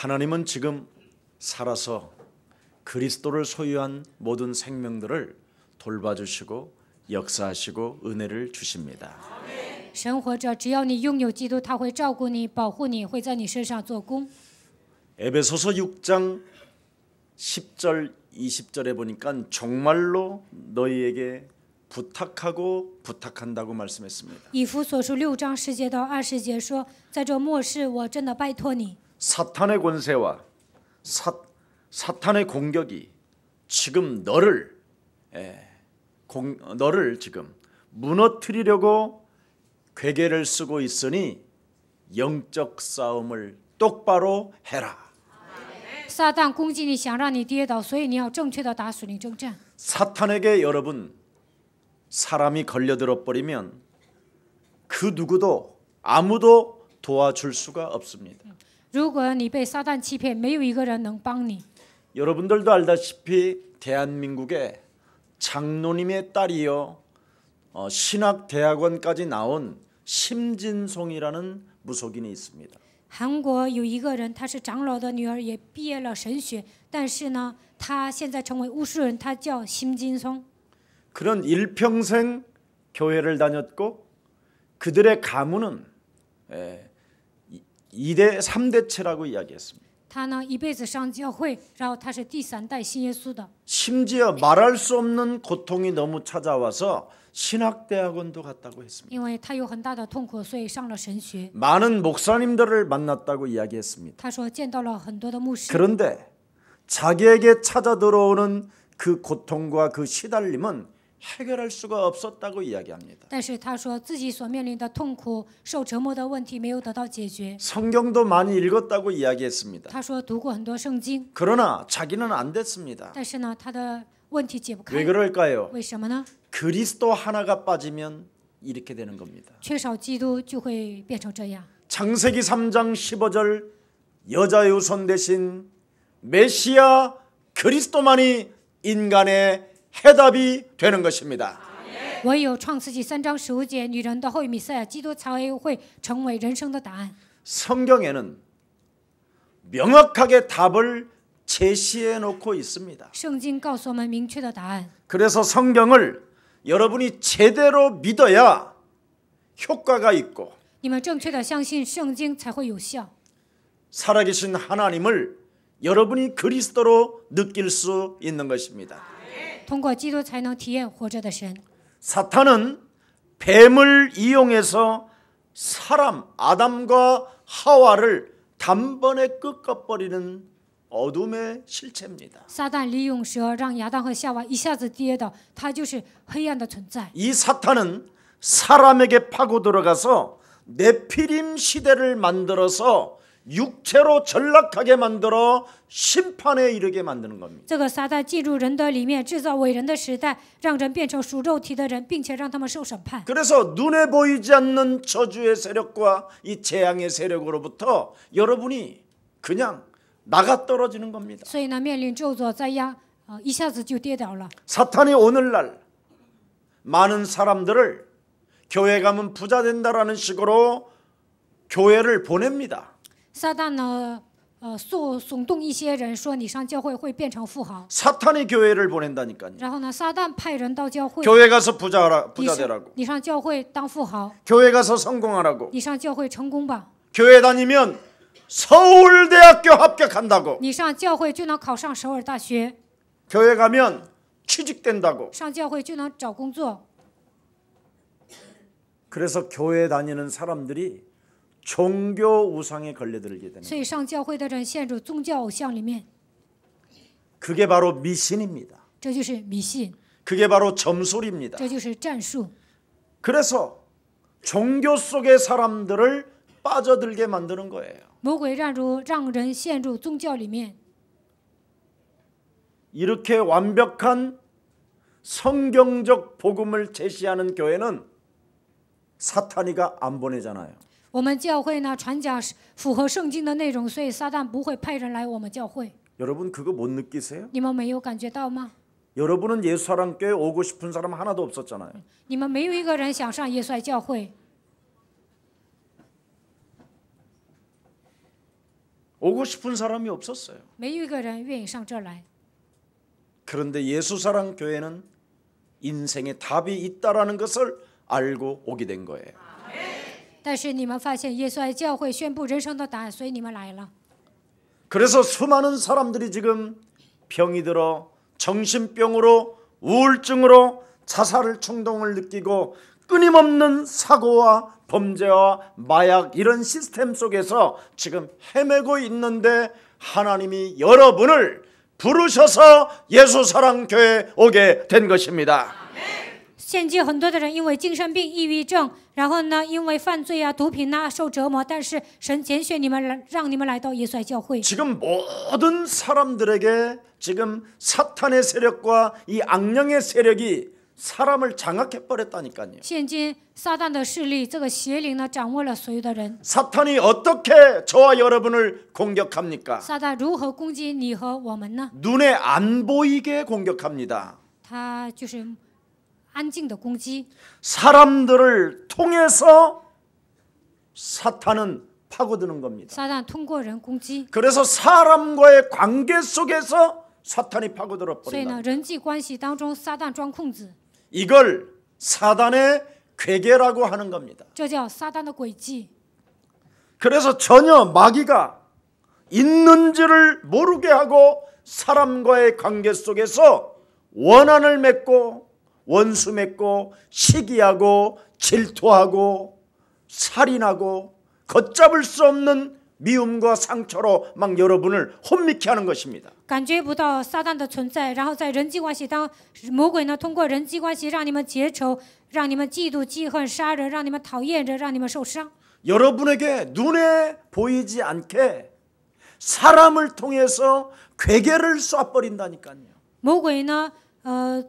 하나님은 지금 살아서 그리스도를 소유한 모든 생명들을 돌봐주시고 역사하시고 은혜를 주십니다. 神活着，只要你拥有基督，他会照顾你、保护你，会在你身上做工。 에베소서 6장 10절 20절에 보니까 정말로 너희에게 부탁하고 부탁한다고 말씀했습니다. 以弗所书6章10节到20节说，在这末世，我真的拜托你。 사탄의 권세와 사탄의 공격이 지금 너를 지금 무너뜨리려고 괴계를 쓰고 있으니 영적 싸움을 똑바로 해라. 撒旦攻击你，想让你跌倒，所以你要正确的打属灵征战。 사탄에게 여러분 사람이 걸려들어 버리면 그 누구도 아무도 도와줄 수가 없습니다. 如果你被撒旦欺骗，没有一个人能帮你。 여러분들도 알다시피 대한민국에 장로님의 딸이요 신학대학원까지 나온 심진송이라는 무속인이 있습니다. 韩国有一个人，他是长老的女儿，也毕业了神学，但是呢，他现在成为巫术人，他叫辛金松。 그런 일평생 교회를 다녔고 그들의 가문은 2대 3대체라고 이야기했습니다. 他呢一辈子上教会，然后他是第3代信耶稣的。 심지어 말할 수 없는 고통이 너무 찾아와서 신학대학원도 갔다고 했습니다. 因为他有很大的痛苦，所以上了神学。 많은 목사님들을 만났다고 이야기했습니다. 他说见到了很多的牧师， 그런데 자기에게 찾아 들어오는 그 고통과 그 시달림은 해결할 수가 없었다고 이야기합니다. 但是他说自己所面临的痛苦、受折磨的问题没有得到解决。 성경도 많이 읽었다고 이야기했습니다. 他说读过很多圣经， 그러나 자기는 안 됐습니다. 但是呢，他的问题解不开 왜 。 그럴까요? 为什么呢？ 그리스도 하나가 빠지면 이렇게 되는 겁니다. 缺少基督就会变成这样。 창세기 3장 15절 여자의 후손 대신 메시아 그리스도만이 인간의 해답이 되는 것입니다. 唯有创世纪3章15节，女人的后裔弥赛亚基督才会成为人生的答案。 성경에는 명확하게 답을 제시해 놓고 있습니다. 圣经告诉我们明确的答案， 그래서 성경을 여러분이 제대로 믿어야 효과가 있고 你们正确的相信圣经才会有效。 살아계신 하나님을 여러분이 그리스도로 느낄 수 있는 것입니다. 通过基督才能体验活着的神。 사탄은 뱀을 이용해서 사람 아담과 하와를 단번에 꺾어버리는 어둠의 실체입니다. 撒旦利用蛇让亚当和夏娃一下子跌倒，他就是黑暗的存在。 이 사탄은 사람에게 파고 들어가서 네피림 시대를 만들어서 육체로 전락하게 만들어 심판에 이르게 만드는 겁니다. 这个撒旦进入人的里面，制造伟人的时代，让人变成属肉体的人，并且让他们受审判。 그래서 눈에 보이지 않는 저주의 세력과 이 재앙의 세력으로부터 여러분이 그냥 나가 떨어지는 겁니다. 所以呢，面临咒诅灾压，一下子就跌倒了。 사탄이 오늘날 많은 사람들을 교회 가면 부자 된다라는 식으로 교회를 보냅니다. 撒旦呢，耸动一些人说你上教会会变成富豪， 사탄이 교회를 보낸다니까요. 然后呢，撒旦派人到教会， 교회 가서 부자 你 되라고. 你上教会当富豪， 교회 가서 성공하라고. 你上教会成功吧， 교회 다니면 서울대학교 합격한다고. 你上教会就能考上首尔大学， 교회 가면 취직된다고. 上教会就能找工作。 그래서 교회 다니는 사람들이 종교 우상에 걸려들게 되는 所以上教会的人陷入宗教偶像里面， 그게 바로 미신입니다. 这就是迷信， 그게 바로 점술입니다. 这就是战术。 그래서 종교 속의 사람들을 빠져들게 만드는 거예요. 魔鬼让人陷入宗教里面。 이렇게 완벽한 성경적 복음을 제시하는 교회는 사탄이가 안 보내잖아요. 我们教会呢传讲符合圣经的内容，所以撒旦不会派人来我们教会。 여러분 그거 못 느끼세요? 你们没有感觉到吗？ 여러분은 예수사랑교회 오고 싶은 사람 하나도 없었잖아요. 你们没有一个人想上耶稣爱教会。 오고 싶은 사람이 없었어요. 没有一个人愿意上这儿来。 그런데 예수사랑 교회는 인생의 답이 있다라는 것을 알고 오게 된 거예요. 但是你们发现耶稣爱教会宣布人生的答案，所以你们来了。 그래서 수많은 사람들이 지금 병이 들어 정신병으로 우울증으로 자살을 충동을 느끼고 끊임없는 사고와 범죄와 마약 이런 시스템 속에서 지금 헤매고 있는데 하나님이 여러분을 부르셔서 예수사랑교회에 오게 된 것입니다. 现今很多的人因为精神病、抑郁症，然后呢，因为犯罪啊、毒品啊受折磨，但是神拣选你们来，让你们来到耶稣爱教会。 지금 모든 사람들에게 지금 사탄의 세력과 이 악령의 세력이 사람을 장악해 버렸다니까요. 现今撒旦的势力，这个邪灵呢，掌握了所有的人。 사탄이 어떻게 저와 여러분을 공격합니까? 撒旦如何攻击你和我们呢？ 눈에 안 보이게 공격합니다. 他就是安静的攻击， 사람들을 통해서 사탄은 파고드는 겁니다. 撒旦通过人攻击， 그래서 사람과의 관계 속에서 사탄이 파고들어 所以 버린다. 呢，人际关系当中撒旦钻空子， 이걸 사단의 괴계라고 하는 겁니다. 这叫撒旦的诡计。 그래서 전혀 마귀가 있는지를 모르게 하고 사람과의 관계 속에서 원한을 맺고 원수 맺고 시기하고 질투하고 살인하고 걷잡을 수 없는 미움과 상처로 막 여러분을 혼미케 하는 것입니다. 感觉不到撒旦的存在，然后在人际关系当魔鬼呢通过人际关系让你们结仇，让你们嫉妒、记恨、杀人，让你们讨厌着，让你们受伤。 여러분에게 눈에 보이지 않게 사람을 통해서 괴계를 쏴버린다니까요. 魔鬼呢，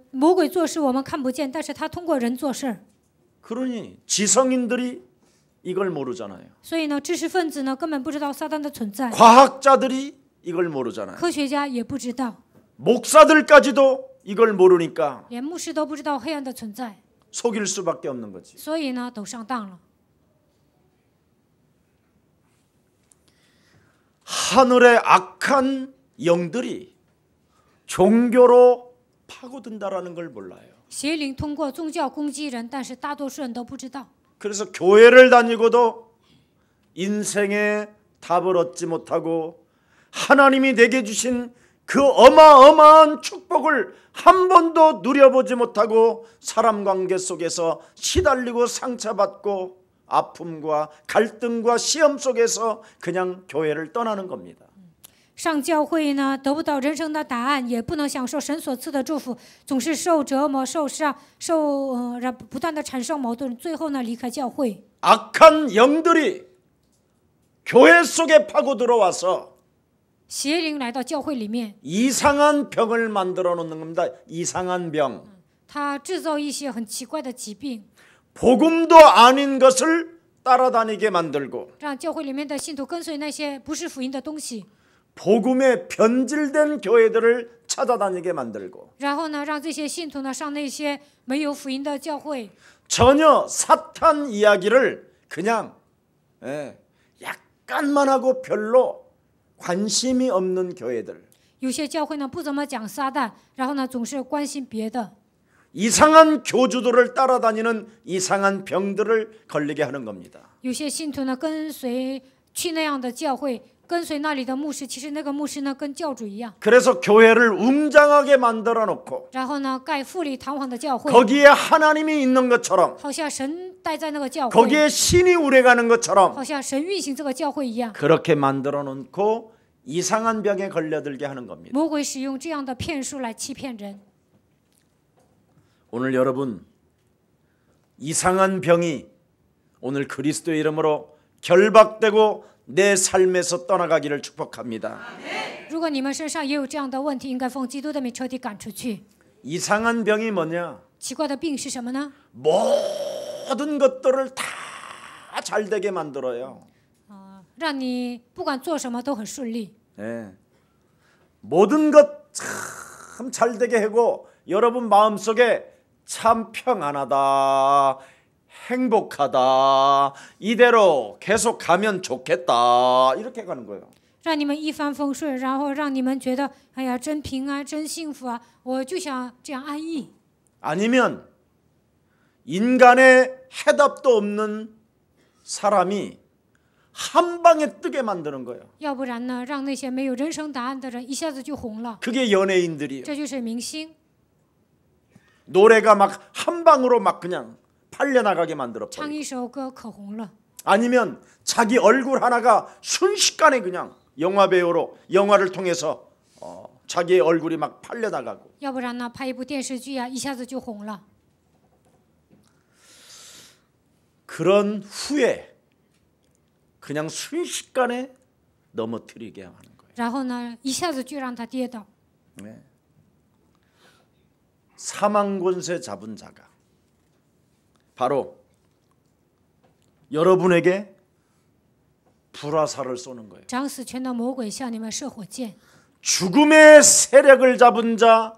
魔鬼做事我们看不见，但是他通过人做事。 그러니 지성인들이 이걸 모르잖아요. 所以呢，知识分子呢根本不知道撒旦的存在， 과학자들이 이걸 모르잖아요. 科学家也不知道， 목사들까지도 이걸 모르니까 连牧师都不知道黑暗的存在， 속일 수밖에 없는 거지. 所以呢都上当了。 하늘의 악한 영들이 종교로 파고든다라는 걸 몰라요. 邪灵通过宗教攻击人，但是大多数人都不知道。 그래서 교회를 다니고도 인생의 답을 얻지 못하고 하나님이 내게 주신 그 어마어마한 축복을 한 번도 누려보지 못하고 사람 관계 속에서 시달리고 상처받고 아픔과 갈등과 시험 속에서 그냥 교회를 떠나는 겁니다. 上教会呢，得不到人生的答案，也不能享受神所赐的祝福，总是受折磨、受伤、不断的产生矛盾，最后呢离开教会。 악한 영들이 교회 속에 파고 들어와서 邪灵来到教会里面， 이상한 병을 만들어 놓는 겁니다. 이상한 병. 他制造一些很奇怪的疾病， 복음도 아닌 것을 따라다니게 만들고 让教会里面的信徒跟随那些不是福音的东西， 복음에 변질된 교회들을 찾아다니게 만들고 然后呢，让这些信徒呢上那些没有福音的教会， 전혀 사탄 이야기를 그냥 약간만 하고 별로 관심이 없는 교회들. 有些教会呢不怎么讲撒旦，然后呢总是关心别的， 이상한 교주들을 따라다니는 이상한 병들을 걸리게 하는 겁니다. 有些信徒呢跟随去那样的教会，跟随那里的牧师，其实那个牧师呢跟教主一样， 그래서 교회를 웅장하게 만들어 놓고 然后呢盖富丽堂皇的教会， 거기에 하나님이 있는 것처럼 好像神待在那个教会， 거기에 신이 운행하는 것처럼 好像神运行这个教会一样。 그렇게 만들어 놓고 이상한 병에 걸려들게 하는 겁니다. 魔鬼使用这样的骗术来欺骗人。 오늘 여러분 이상한 병이 오늘 그리스도의 이름으로 결박되고 내 삶에서 떠나가기를 축복합니다. 如果你们身上也有这样的问题，应该奉基督的名彻底赶出去。 이상한 병이 뭐냐? 奇怪的病是什么呢？ 모든 것들을 다 잘 되게 만들어요. 让你不管做什么都很顺利， 모든 것 참 잘 되게 하고 여러분 마음속에 참 평안하다, 행복하다, 이대로 계속 가면 좋겠다 이렇게 가는 거예요. 让你们一帆风顺，然后让你们觉得哎呀真平安真幸福啊，我就想这样安逸。 아니면 인간의 해답도 없는 사람이 한 방에 뜨게 만드는 거예요. 要不然呢，让那些没有人生答案的人一下子就红了。 그게 연예인들이에요. 这就是明星， 노래가 막 한 방으로 막 그냥 팔려나가게 만들어 唱 버려요. 一首歌可红了。 아니면 자기 얼굴 하나가 순식간에 그냥 영화배우로 영화를 통해서 자기의 얼굴이 막 팔려나가고. 要不然呢，拍一部电视剧啊，一下子就红了。 그런 후에 그냥 순식간에 넘어뜨리게 하는 거예요. 然后呢，一下子就让他跌倒。 네. 사망 권세 잡은 자가 바로 여러분에게 불화살을 쏘는 거예요. 掌死权的魔鬼向你们射火箭， 죽음의 세력을 잡은 자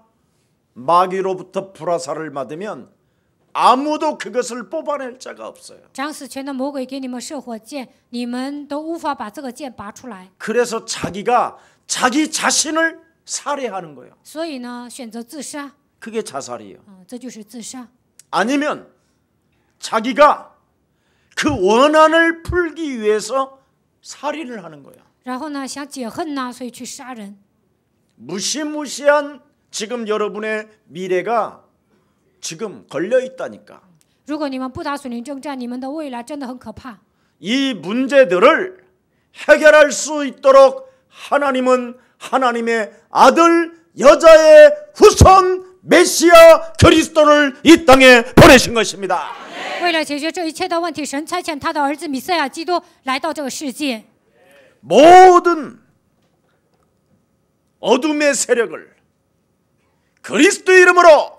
마귀로부터 불화살을 맞으면 아무도 그것을 뽑아낼 자가 없어요. 掌死权的魔鬼给你们射火箭，你们都无法把这个箭拔出来。 그래서 자기가 자기 자신을 살해하는 거예요. 所以呢，选择自杀， 그게 자살이에요. 这就是自杀。 아니면 자기가 그 원한을 풀기 위해서 살인을 하는 거예요. 然后呢，想解恨呐，所以去杀人。 무시무시한 지금 여러분의 미래가 지금 걸려 있다니까. 如果你们不打属灵征战，你们的未来真的很可怕。 이 문제들을 해결할 수 있도록 하나님은 하나님의 아들 여자의 후손 메시아 그리스도를 이 땅에 보내신 것입니다. 为了解决这一切的问题，神差遣他的儿子弥赛亚基督来到这个世界。 모든 어둠의 세력을 그리스도 이름으로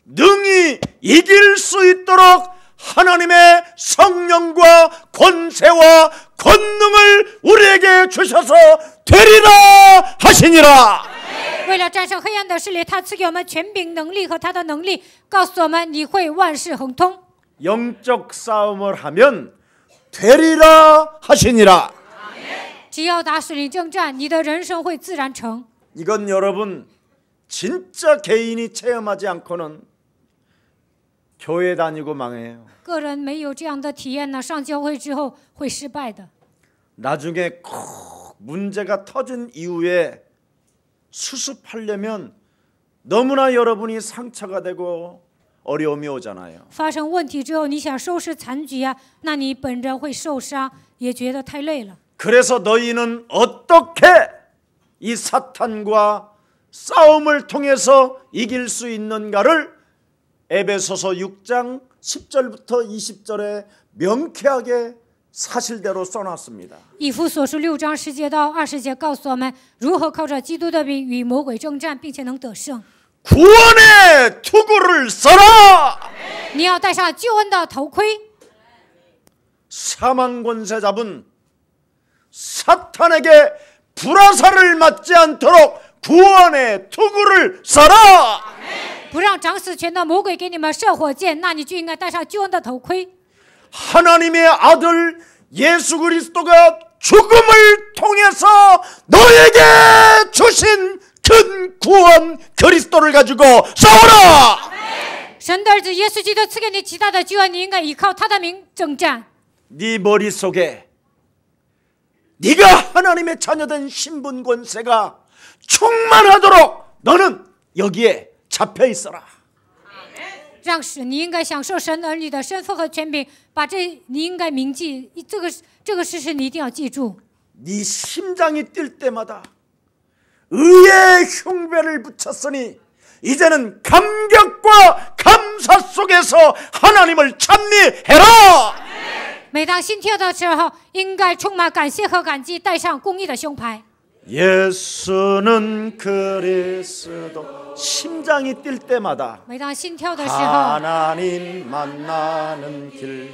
능히 이길 수 있도록 하나님의 성령과 권세와 권능을 우리에게 주셔서 되리라 하시니라. 为了战胜黑暗的势力，他赐给我们权柄、能力和他的能力，告诉我们你会万事亨通。 영적 싸움을 하면 되리라 하시니라. 只要打属灵征战，你的人生会自然成。 이건 여러분 진짜 개인이 체험하지 않고는 교회 다니고 망해요. 个人没有这样的体验呢，上教会之后会失败的。 나중에 꼭 문제가 터진 이후에 수습하려면 너무나 여러분이 상처가 되고 어려움이 오잖아요. 发生问题之后，你想收拾残局啊，那你本人会受伤，也觉得太累了。 그래서 너희는 어떻게 이 사탄과 싸움을 통해서 이길 수 있는가를 에베소서 6장 10절부터 20절에 명쾌하게 사실대로 써놨습니다. 以弗所书6章10节到20节告诉我们如何靠着基督的名与魔鬼征战，并且能得胜。 구원의 투구를 써라. 你要戴上救恩的头盔， 사망 권세 잡은 사탄에게 불화살을 맞지 않도록 구원의 투구를 써라. 不让掌死权的魔鬼给你们射火箭，那你就应该戴上救恩的头盔。 하나님의 아들 예수 그리스도가 죽음을 통해서 너에게 주신 큰 구원 그리스도를 가지고 싸워라. 神的儿子耶稣基督赐给你极大的救恩，你应该依靠他的名征战。 네 머릿속에 네가 하나님의 자녀된 신분 권세가 충만하도록 너는 여기에 잡혀 있어라. 让你应该享受神儿女的身份和权柄，把你应该铭记这个事实，你一定要记住。 네 심장이 뛸 때마다 의의 흉배를 붙였으니 이제는 감격과 감사 속에서 하나님을 찬미해라. 每当心跳的时候，应该充满感谢和感激，带上公义的胸牌。 예수는 그리스도 심장이 뛸 때마다 每当心跳的时候， 하나님 만나는 길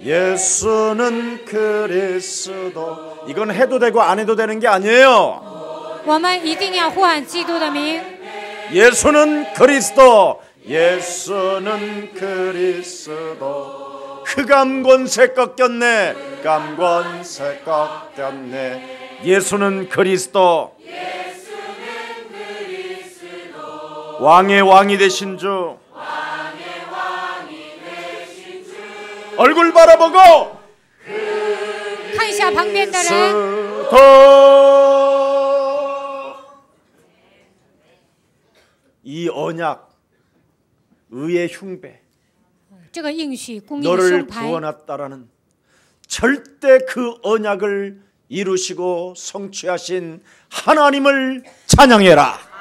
예수는 그리스도 이건 해도 되고 안 해도 되는 게 아니에요. 我们一定要呼喊基督的名。 예수는 그리스도 예수는 그리스도 그 감권세 꺾였네. 감권세 꺾였네. 예수는 그리스도. 왕의 왕이 되신 주. 얼굴 바라보고 看一下旁边的人， 그리스도. 이 언약 의의 흉배 这个应许公义的 너를 胸牌， 구원했다라는 절대 그 언약을 이루시고 성취하신 하나님을 찬양해라.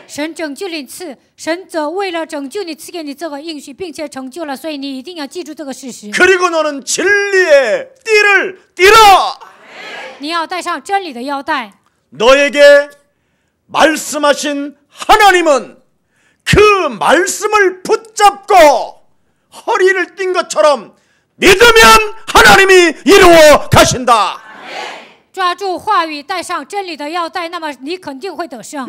神拯救你赐，神为了拯救你赐给你这个应许，并且成就了，所以你一定要记住这个事实。 그리고 너는 진리의 띠를 띠라. 你要带上真理的腰带。 너에게 말씀하신 하나님은 그 말씀을 붙잡고 허리를 띈 것처럼 믿으면 하나님이 이루어 가신다. 抓住话语，带上真理的腰带，那么你肯定会得胜。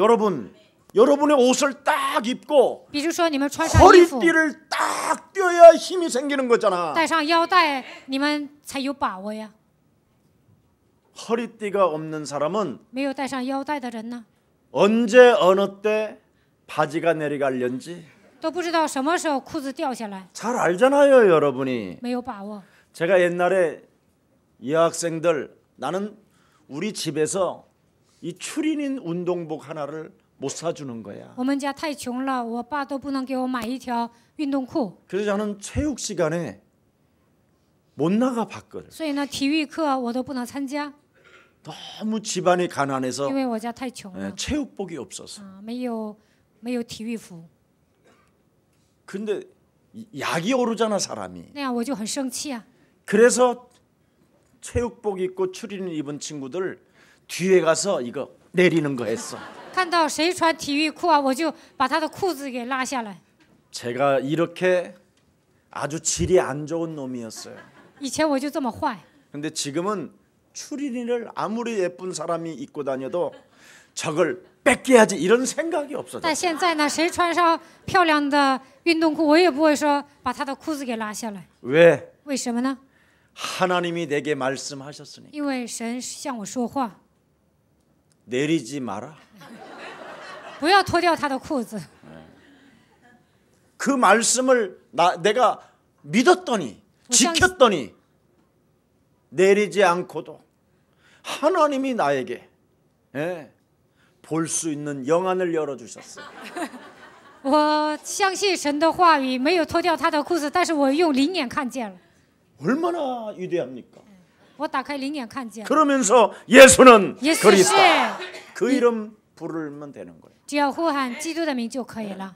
여러분의 옷을 딱 입고 比如说，你们穿上衣服， 허리띠를 딱 떼야 힘이 생기는 거잖아. 带上腰带，你们才有把握呀。 허리띠가 없는 사람은 没有带上腰带的人呢， 언제 어느 때 바지가 내려갈련지 都不知道什么时候裤子掉下来， 잘 알잖아요, 여러분이. 没有把握。 제가 옛날에 여학생들 나는 우리 집에서 이 추리닝 운동복 하나를 못 사주는 거야. 我们家太穷了，我爸都不能给我买一条运动裤， 그래서 저는 체육 시간에 못 나가 봤거든. 所以呢，体育课我都不能参加， 너무 집안이 가난해서 因为我家太穷了， 체육복이 없어서. 没有体育服， 근데 약이 오르잖아 사람이. 那样我就很生气啊。 그래서 체육복 입고 추리닝 입은 친구들 뒤에 가서 이거 내리는 거 했어. 看到谁穿体育裤啊，我就把他的裤子给拉下来。 제가 이렇게 아주 질이 안 좋은 놈이었어요. 以前我就这么坏， 근데 지금은 추리닝을 아무리 예쁜 사람이 입고 다녀도 저걸 뺏겨야지 이런 생각이 없어져. 但现在呢，谁穿上漂亮的运动裤，我也不会说把他的裤子给拉下来。 왜? 为什么呢？ 하나님이 내게 말씀하셨으니 因为神向我说话， 내리지 마라. 不要脱掉他的裤子。 그 말씀을 내가 믿었더니 지켰더니 내리지 않고도 하나님이 나에게 볼 수 있는 영안을 열어주셨어요. 我相信神的话语，没有脱掉他的裤子，但是我用灵眼看见了。 얼마나 위대합니까? 我打开灵眼看见了， 그러면서 예수는 耶稣 그리스도. 是， 그 이름 부르면 되는 거예요. 只要呼喊基督的名就可以了。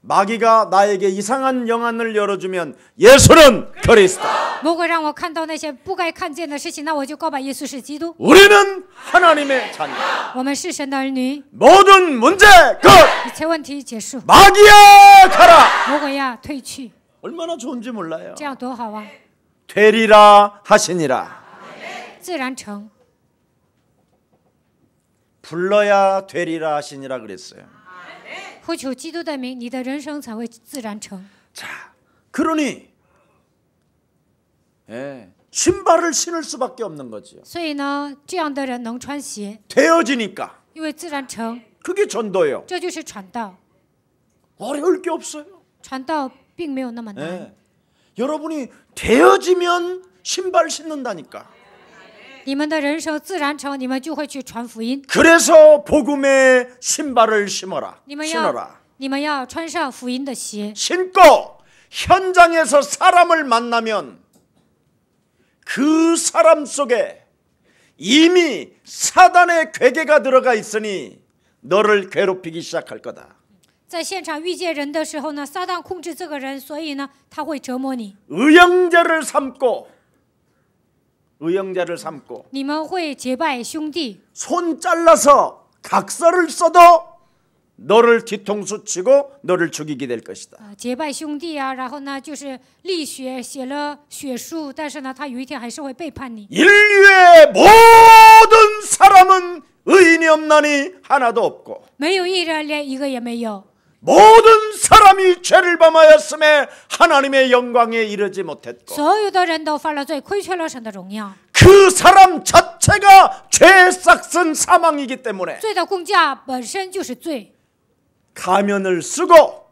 마귀가 나에게 이상한 영안을 열어주면 예수는 그리스도. 魔鬼让我看到那些不该看见的事情，那我就告白耶稣是基督。 우리는 하나님의 자녀. 我们是神的儿女， 모든 문제 끝. 一切问题结束， 마귀야 가라. 魔鬼呀退去， 얼마나 좋은지 몰라요. 这样多好啊！ 되리라 하시니라. 自然成， 불러야 되리라 하시니라 그랬어요. 呼求基督的名，你的人生才会自然成。 자, 그러니 신발을 신을 수밖에 없는 거지요. 所以呢，这样的人能穿鞋， 되어지니까 因为自然成， 그게 전도예요. 这就是传道。 어려울 게 없어요. 传道并没有那么难。 여러분이 되어지면 신발 신는다니까. 你们的人生自然成，你们就会去传福音。 그래서 복음의 신발을 신어라. 你们 신어라. 要穿上福音的鞋， 신고 현장에서 사람을 만나면 그 사람 속에 이미 사단의 괴계가 들어가 있으니 너를 괴롭히기 시작할 거다. 在现场遇见人的时候呢，撒旦控制这个人，所以呢，他会折磨你。 의형제를 삼고 你们会结拜兄弟， 손 잘라서 각서를 써도 너를 뒤통수 치고 너를 죽이게 될 것이다. 结拜兄弟啊，然后呢，就是立血写了血书，但是呢，他有一天还是会背叛你。 인류의 모든 사람은 의인이 없나니 하나도 없고 没有一人，连一个也没有。 모든 사람이 죄를 범하였음에 하나님의 영광에 이르지 못했고 所有的人都犯了罪，亏缺了神的荣耀。 그 사람 자체가 죄의 싹슨 사망이기 때문에 罪的工价本身就是罪， 가면을 쓰고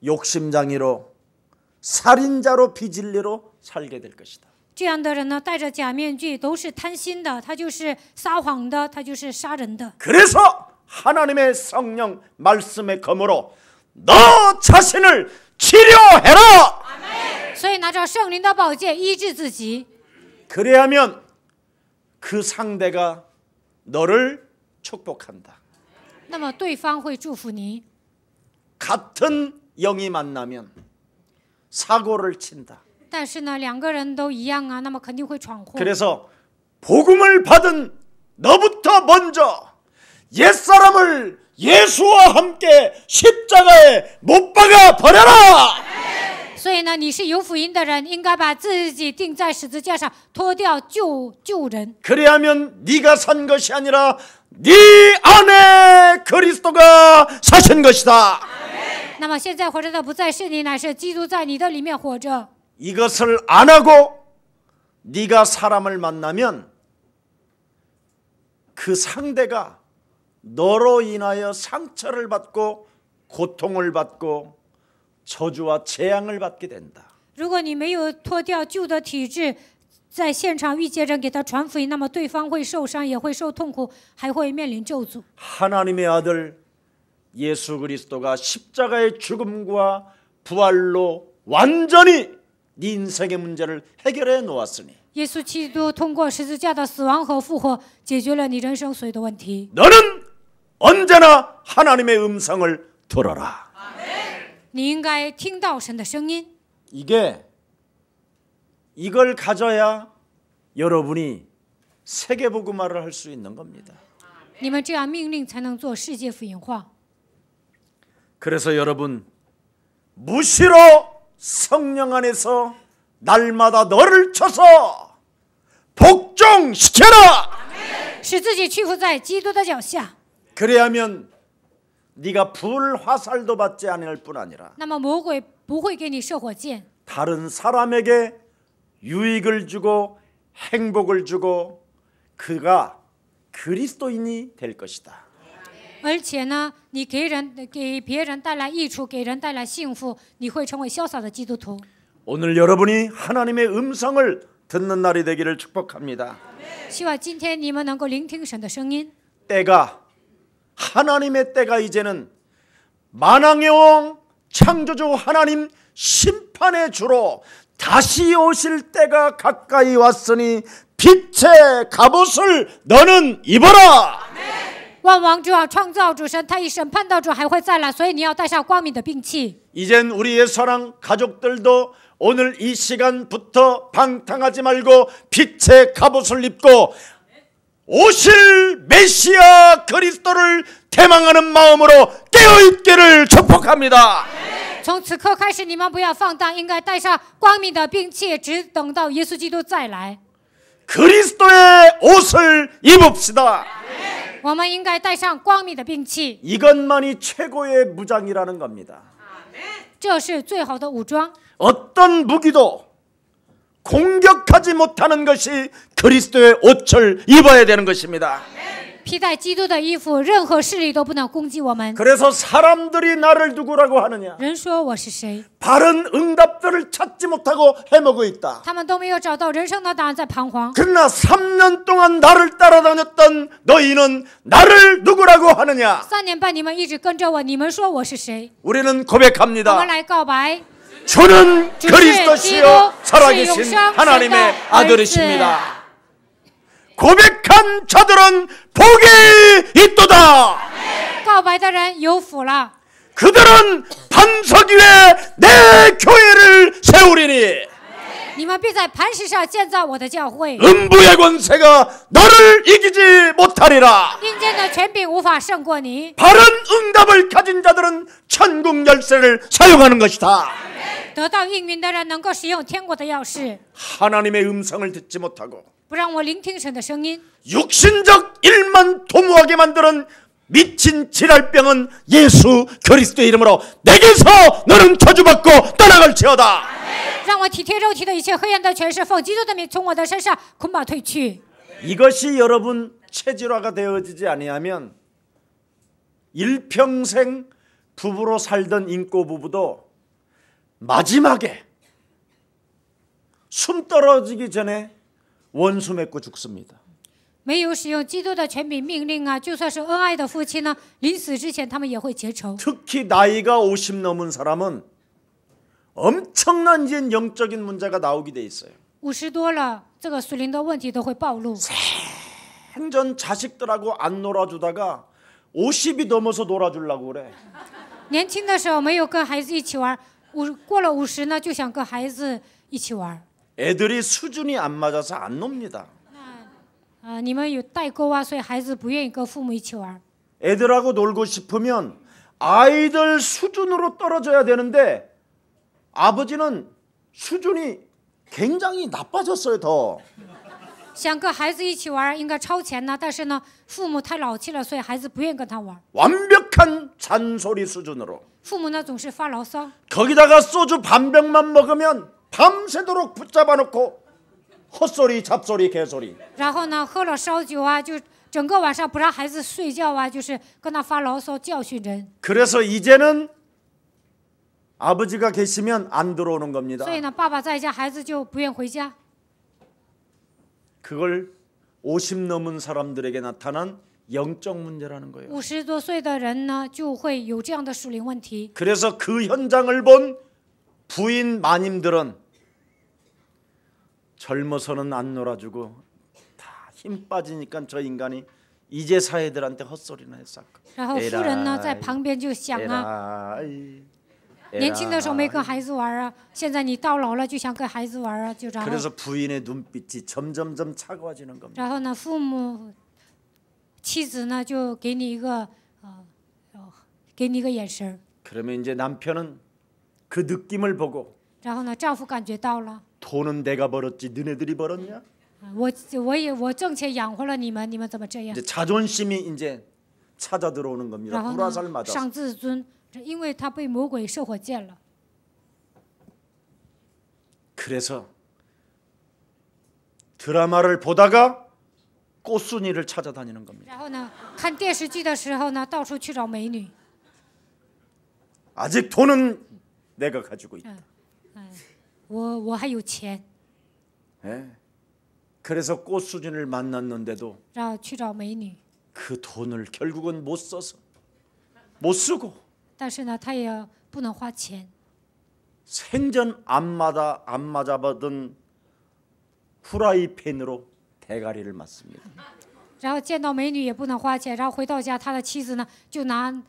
욕심장이로 살인자로 비진리로 살게 될 것이다. 这样的人呢，戴着假面具，都是贪心的，他就是撒谎的，他就是杀人的。 그래서 하나님의 성령 말씀의 검으로 너 자신을 치료해라. 所以拿着圣灵的宝剑医治自己， 그래야면 그 상대가 너를 축복한다. 那么对方会祝福你。 같은 영이 만나면 사고를 친다. 但是呢，两个人都一样啊，那么肯定会闯祸。 그래서 복음을 받은 너부터 먼저 옛사람을 예수와 함께 십자가에 못 박아 버려라. 所以呢，你是有福音的人，应该把自己钉在十字架上，脱掉救人。 그래야면 네가 산 것이 아니라 네 안에 그리스도가 사신 것이다. 那么现在活着的不再是你，乃是基督在你的里面活着。 이것을 안 하고 네가 사람을 만나면 그 상대가 너로 인하여 상처를 받고 고통을 받고 저주와 재앙을 받게 된다. 如果你没有脱掉旧的体质，在现场遇见人给他传福音，那么对方会受伤，也会受痛苦，还会面临咒诅。 하나님의 아들 예수 그리스도가 십자가의 죽음과 부활로 완전히 네 인생의 문제를 해결해 놓았으니 耶稣基督通过十字架的死亡和复活，解决了你人生所有的问题。 너는 언제나 하나님의 음성을 들어라. 你应该听到神的声音。 이걸 가져야 여러분이 세계복음화를 할 수 있는 겁니다. 你们这样命令才能做世界福音化。 그래서 여러분 무시로 성령 안에서 날마다 너를 쳐서 복종시켜라. 使自己屈服在基督的脚下， 그래야면 네가 불 화살도 받지 않을 뿐 아니라 那么魔鬼不会给你射火箭， 다른 사람에게 유익을 주고 행복을 주고 그가 그리스도인이 될 것이다. 而且呢，你给别人带来益处，给人带来幸福，你会成为潇洒的基督徒。 오늘 여러분이 하나님의 음성을 듣는 날이 되기를 축복합니다. 希望今天你们能够聆听神的声音。 때가 하나님의 때가 이제는 만왕의 왕 창조주 하나님 심판의 주로 다시 오실 때가 가까이 왔으니 빛의 갑옷을 너는 입어라. 万王之王创造主神，他以审判的主还会再来，所以你要带上光明的兵器。 이젠 우리의 사랑 가족들도 오늘 이 시간부터 방탕하지 말고 빛의 갑옷을 입고 오실 메시아 그리스도를 대망하는 마음으로 깨어있기를 축복합니다. 从此刻开始，你们不要放荡，应该带上光明的兵器，只等到耶稣基督再来。 그리스도의 옷을 입읍시다. 我们应该带上光明的兵器， 이것만이 최고의 무장이라는 겁니다. 这是最好的武装。 어떤 무기도 공격하지 못하는 것이 그리스도의 옷을 입어야 되는 것입니다. 披戴基督的衣服，任何势力都不能攻击我们。 그래서 사람들이 나를 누구라고 하느냐? 人说我是谁， 바른 응답들을 찾지 못하고 헤매고 있다. 他们都没有找到人生的答案，在彷徨。 그러나 3년 동안 나를 따라다녔던 너희는 나를 누구라고 하느냐? 3年半你们一直跟着我，你们说我是谁？ 우리는 我们 고백합니다. 来告白， 주는 主是基 그리스도시요 督，是 살아계신 永生 하나님의 神的儿子。 아들이십니다. 고백한 자들은 복이 있도다. 告白的人有福了， 그들은 반석 위에 내 교회를 세우리니 你们必在磐石上建造我的教会。 음부의 권세가 너를 이기지 못하리라. 阴间的权柄无法胜过你。 바른 응답을 가진 자들은 천국 열쇠를 사용하는 것이다. 得到应允的人能够使用天国的钥匙， 하나님의 음성을 듣지 못하고 不让我聆听神的声音， 육신적 일만 도모하게 만드는 미친 지랄병은 예수 그리스도의 이름으로 내게서 너는 저주받고 떠나갈지어다. 让我体贴肉体的一切黑暗的权势，奉基督的名从我的身上捆绑退去。 이것이 여러분 체질화가 되어지지 아니하면 일평생 부부로 살던 인꼬 부부도 마지막에 숨 떨어지기 전에 원수 맺고 죽습니다. 没有使用基督的权柄命令啊，就算是恩爱的夫妻呢，临死之前他们也会结仇。 특히 나이가 50 넘은 사람은 엄청난 이제 영적인 문제가 나오게 돼 있어요. 50多了，这个属灵的问题都会暴露。 생전 자식들하고 안 놀아주다가 50이 넘어서 놀아주려고 그래. 年轻的时候没有跟孩子一起玩，过了50呢，就想跟孩子一起玩。 애들이 수준이 안 맞아서 안 놉니다. 你们有代沟啊，所以孩子不愿意跟父母一起玩。 애들하고 놀고 싶으면 아이들 수준으로 떨어져야 되는데 아버지는 수준이 굉장히 나빠졌어요. 더 想跟孩子一起玩，应该超前呢，但是呢，父母太老气了，所以孩子不愿意跟他玩。 완벽한 잔소리 수준으로 父母呢总是发牢骚， 거기다가 소주 반병만 먹으면 밤새도록 붙잡아 놓고 헛소리 잡소리 개소리. 然后呢喝了烧酒啊，就整个晚上不让孩子睡觉啊，就是跟他发牢骚教训人。 그래서 이제는 아버지가 계시면 안 들어오는 겁니다. 所以呢，爸爸在家，孩子就不愿回家。 그걸 50 넘은 사람들에게 나타난 영적 문제라는 거예요. 50多岁的人呢，就会有这样的属灵问题。 그래서 그 현장을 본 부인 마님들은 젊어서는 안 놀아주고 다 힘 빠지니까 저 인간이 이제사 애들한테 헛소리나 했었고. 然后夫人呢在旁边就想啊，年轻的时候没跟孩子玩啊，现在你到老了就想跟孩子玩啊，就然后。 그래서 부인의 눈빛이 점점점 차가워지는 겁니다. 然后呢，妻子呢就给你一个眼神。 그러면 이제 남편은 그 느낌을 보고 然后呢，丈夫感觉到了， 돈은 내가 벌었지 너네들이 벌었냐? 我挣钱养活了你们，你们怎么这样？ 이제 자존심이 이제 찾아 들어오는 然 겁니다. 后 불화살 呢， 맞아서. 伤自尊，因为他被魔鬼射火箭了。 그래서 드라마를 보다가 꽃순이를 찾아다니는 겁니다. 然后呢，看电视剧的时候呢，到处去找美女。 아직 돈은 내가 가지고 있다. 我还有钱， 예. 그래서 꽃순이를 만났는데도 然后去找美女， 그 돈을 결국은 못 써서 못 쓰고 但是呢，他也不能花钱。 생전 안 맞아보던 후라이팬으로 대가리를 맞습니다. 然后见到美女也不能花钱，然后回到家，他的妻子呢就拿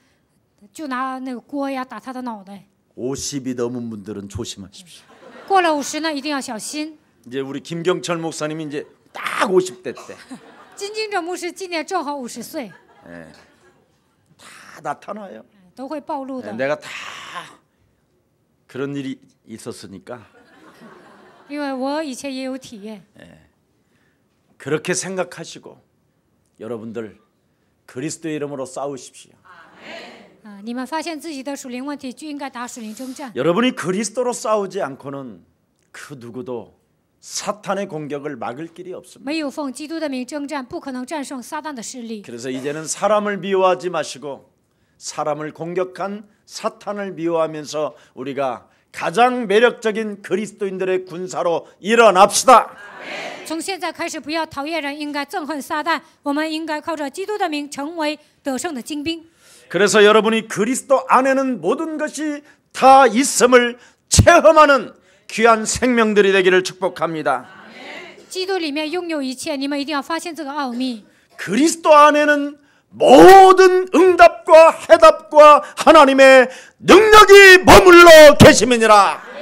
那个锅呀打他的脑袋。 50이 넘은 분들은 조심하십시오. 过了50呢，一定要小心。 이제 우리 김경철 목사님이 이제 딱 50대 때 金金正牧师今年正好50岁， 다 나타나요. 都会暴露的。 내가 다 그런 일이 있었으니까 因为我以前也有体验。 그렇게 생각하시고 여러분들 그리스도의 이름으로 싸우십시오. 你们发现自己的属灵问题，就应该打属灵征战。 여러분이 그리스도로 싸우지 않고는 그 누구도 사탄의 공격을 막을 길이 없습니다. 没有奉基督的名征战，不可能战胜撒旦的势力。 그래서 이제는 사람을 미워하지 마시고 사람을 공격한 사탄을 미워하면서 우리가 가장 매력적인 그리스도인들의 군사로 일어납시다. 从现在开始，不要讨厌人，应该憎恨撒旦。我们应该靠着基督的名，成为得胜的精兵。 그래서 여러분이 그리스도 안에는 모든 것이 다 있음을 체험하는 귀한 생명들이 되기를 축복합니다. 基督里面拥有一切，你们一定要发现这个奥秘。 그리스도 안에는 모든 응답과 해답과 하나님의 능력이 머물러 계심이니라.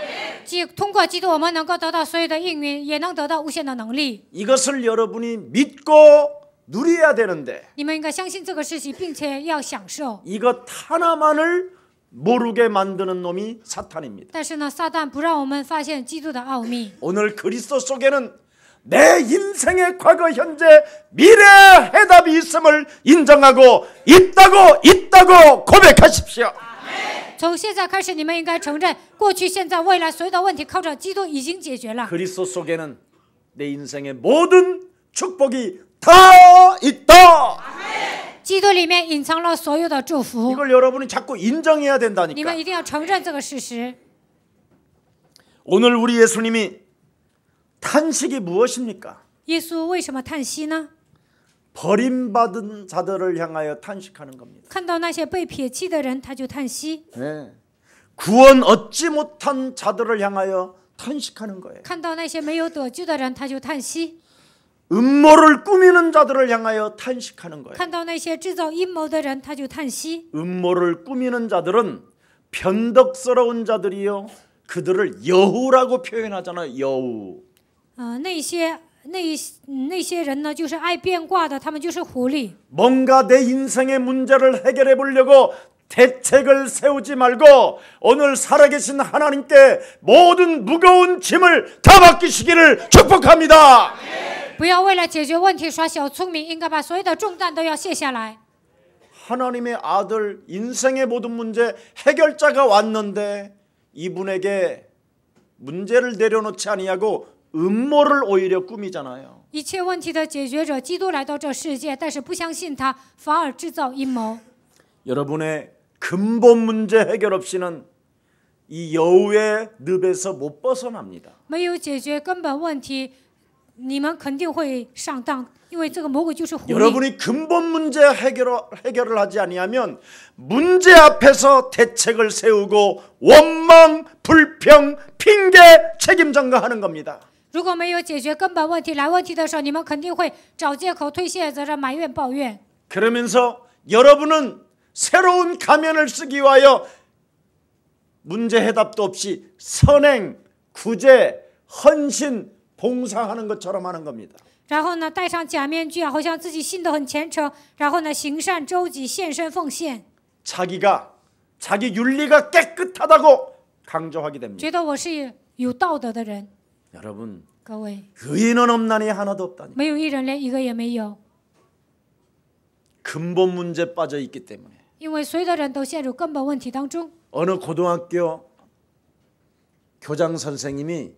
通过基督，我们能够得到所有的应允，也能得到无限的能力。 이것을 여러분이 믿고 누려야 되는데 你们应该相信这个事情，并且要享受。 이것 하나만을 모르게 만드는 놈이 사탄입니다. 但是呢，撒旦不让我们发现基督的奥秘。 오늘 그리스도 속에는 내 인생의 과거, 현재, 미래 해답이 있음을 인정하고 있다고 고백하십시오. 从现在开始，你们应该承认过去、现在、未来所有的问题靠着基督已经解决了。 그리스도 속에는 내 인생의 모든 축복이 다 있다. 基督里面隐藏了所有的祝福， 이걸 여러분이 자꾸 인정해야 你 된다니까. 们一定要承认这个事实。 오늘 우리 예수님이 탄식이 무엇입니까? 耶稣为什么叹息呢？ 버림받은 자들을 향하여 탄식하는 겁니다. 看到那些被撇弃的人，他就叹息； 네. 구원 얻지 못한 자들을 향하여 탄식하는 거예요. 看到那些没有得救的人，他就叹息； 음모를 꾸미는 자들을 향하여 탄식하는 거예요. 看到那些制造阴谋的人，他就叹息。 음모를 꾸미는 자들은 변덕스러운 자들이요, 그들을 여우라고 표현하잖아요. 여우. 那些人呢，就是爱变卦的，他们就是狐狸。 뭔가 내 인생의 문제를 해결해 보려고 대책을 세우지 말고 오늘 살아계신 하나님께 모든 무거운 짐을 다 맡기시기를 축복합니다. 不要为了解决问题耍小聪明，应该把所有的重担都要卸下来。 하나님의 아들 인생의 모든 문제 해결자가 왔는데 이분에게 문제를 내려놓지 아니하고 음모를 오히려 꾸미잖아요. 一切问题的解决者基督来到这世界，但是不相信他，反而制造阴谋。 여러분의 근본 문제 해결 없이는 이 여우의 늪에서 못 벗어납니다. 没有解决根本问题，你们肯定会上当，因为这个魔鬼就是狐狸。 여러분이 근본 문제 해결을 하지 아니하면 문제 앞에서 대책을 세우고 원망, 불평, 핑계, 책임 전가하는 겁니다. 如果没有解决根本问题，来问题的时候，你们肯定会找借口、推卸责任、埋怨、抱怨。 그러면서 여러분은 새로운 가면을 쓰기 위하여 문제 해답도 없이 선행, 구제, 헌신, 봉사하는 것처럼 하는 겁니다. 然后呢，戴上假面具啊，好像自己信得很虔诚，然后呢，行善周济、献身奉献， 자기 윤리가 깨끗하다고 강조하게 됩니다. 觉得我是有道德的人。 여러분, 各位， 의인은 없나니 하나도 없다니. 没有一人，连一个也没有， 근본 문제 빠져 있기 때문에. 因为所有的人都陷入根本问题当中。 어느 고등학교 교장 선생님이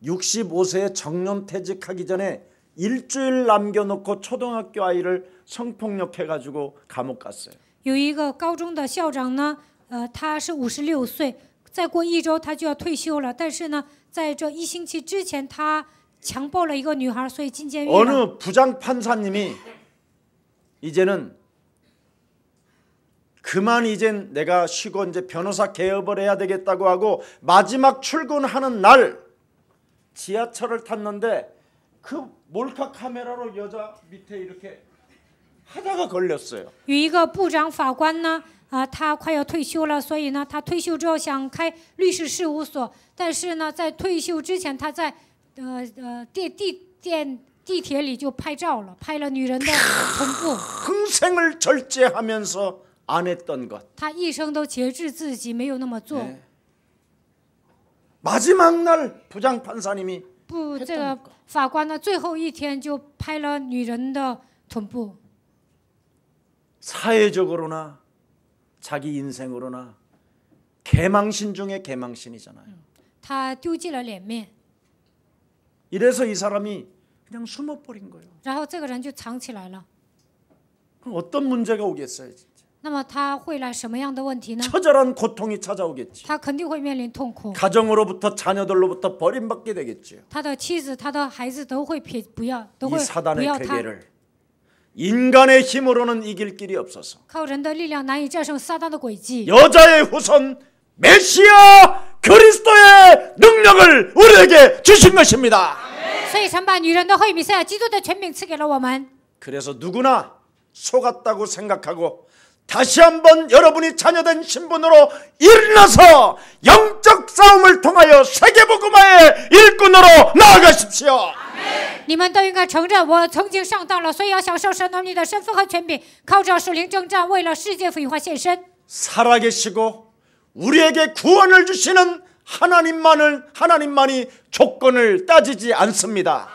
65세에 정년퇴직하기 전에 일주일 남겨놓고 초등학교 아이를 성폭력해가지고 감옥 갔어요. 有一个高中的校长呢，他是56岁，再过1周他就要退休了，但是呢，在这1星期之前，他强暴了一个女孩，所以进监狱了。 어느 부장 판사님이 이제는 그만 이젠 내가 쉬고 이제 변호사 개업을 해야 되겠다고 하고 마지막 출근하는 날 지하철을 탔는데 그 몰카 카메라로 여자 밑에 이렇게 하다가 걸렸어요. 有一个部长法官呢，他快要退休了，所以呢，他退休之后想开律师事务所，但是呢，在退休之前，他在地铁里就拍照了，拍了女人的臀部。 평생을 절제하면서 안 했던 것. 他一生都节制自己，没有那么做。 네. 마지막 날 부장 판사님이 不，这个法官呢，最后一天就拍了女人的臀部。 사회적으로나 자기 인생으로나 개망신 중에 개망신이잖아요. 他丢尽了脸面， 이래서 이 사람이 그냥 숨어버린 거예요. 然后这个人就藏起来了。 그럼 어떤 문제가 오겠어요? 진짜. 那么他会来什么样的问题呢？ 처절한 고통이 찾아오겠지. 他肯定会面临痛苦， 가정으로부터 자녀들로부터 버림받게 되겠지요. 他的妻子、他的孩子都会不要，都 이 会不 사단의 要他。 괴계를 인간의 힘으로는 이길 길이 없어서 靠人的力量难以战胜撒旦的诡计。 여자의 후손 메시아 그리스도의 능력을 우리에게 주신 것입니다. 所以神把女人的后裔弥赛亚基督的权柄赐给了我们。 그래서 누구나 속았다고 생각하고 다시 한번 여러분이 자녀된 신분으로 일어나서 영적 싸움을 통하여 세계복음화의 일꾼으로 나아가십시오. 你们都应该承认，我曾经上当了，所以要享受神儿女的身份和权柄，靠着属灵征战，为了世界福音化献身。 살아계시고 우리에게 구원을 주시는 하나님만이 조건을 따지지 않습니다.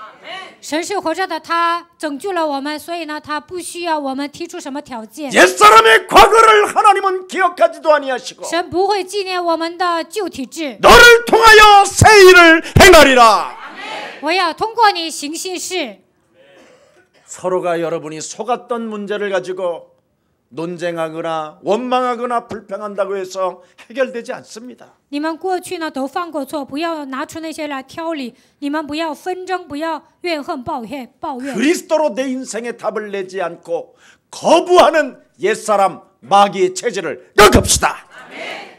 神是活着的，他拯救了我们，所以呢，他不需要我们提出什么条件。 옛사람의 과거를 하나님은 기억하지도 아니하시고 神不会纪念我们的旧体制。 너를 통하여 새 일을 행하리라. 我要通过你行新事。 서로가 여러분이 속았던 문제를 가지고 논쟁하거나 원망하거나 불평한다고 해서 해결되지 않습니다. 你们过去呢都犯过错，不要拿出那些来挑理。你们不要纷争，不要怨恨、抱怨。 그리스도로 내 인생의 답을 내지 않고 거부하는 옛사람 마귀의 체질을 꺾읍시다.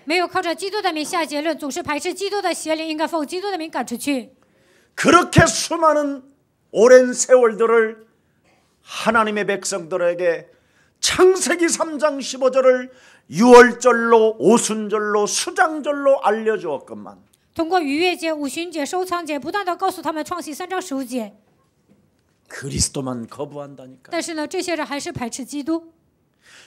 没有靠着基督的名下结论，总是排斥基督的邪灵，应该奉基督的名赶出去。 그렇게 수많은 오랜 세월들을 하나님의 백성들에게 창세기 3장 15절을 유월절로 오순절로 수장절로 알려주었건만 通过逾越节、五旬节、收藏节，不断的告诉他们创世3章15节。 그리스도만 거부한다니까. 但是呢，这些人还是排斥基督。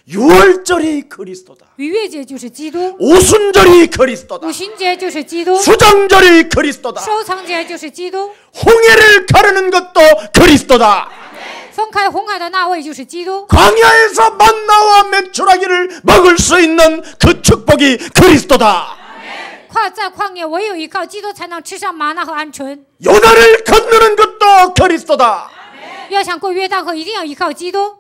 유월절이 그리스도다. 逾越节就是基督， 오순절이 그리스도다. 五旬节就是基督， 수장절이 그리스도다. 收藏节就是基督， 홍해를 가르는 것도 그리스도다. 分开红海的那位就是基督。 광야에서 만나와 메추라기를 먹을 수 있는 그 축복이 그리스도다. 在旷野，唯有依靠基督才能吃上玛纳和鹌鹑。 요단을 건너는 것도 그리스도다. 要想过约旦河，一定要依靠基督。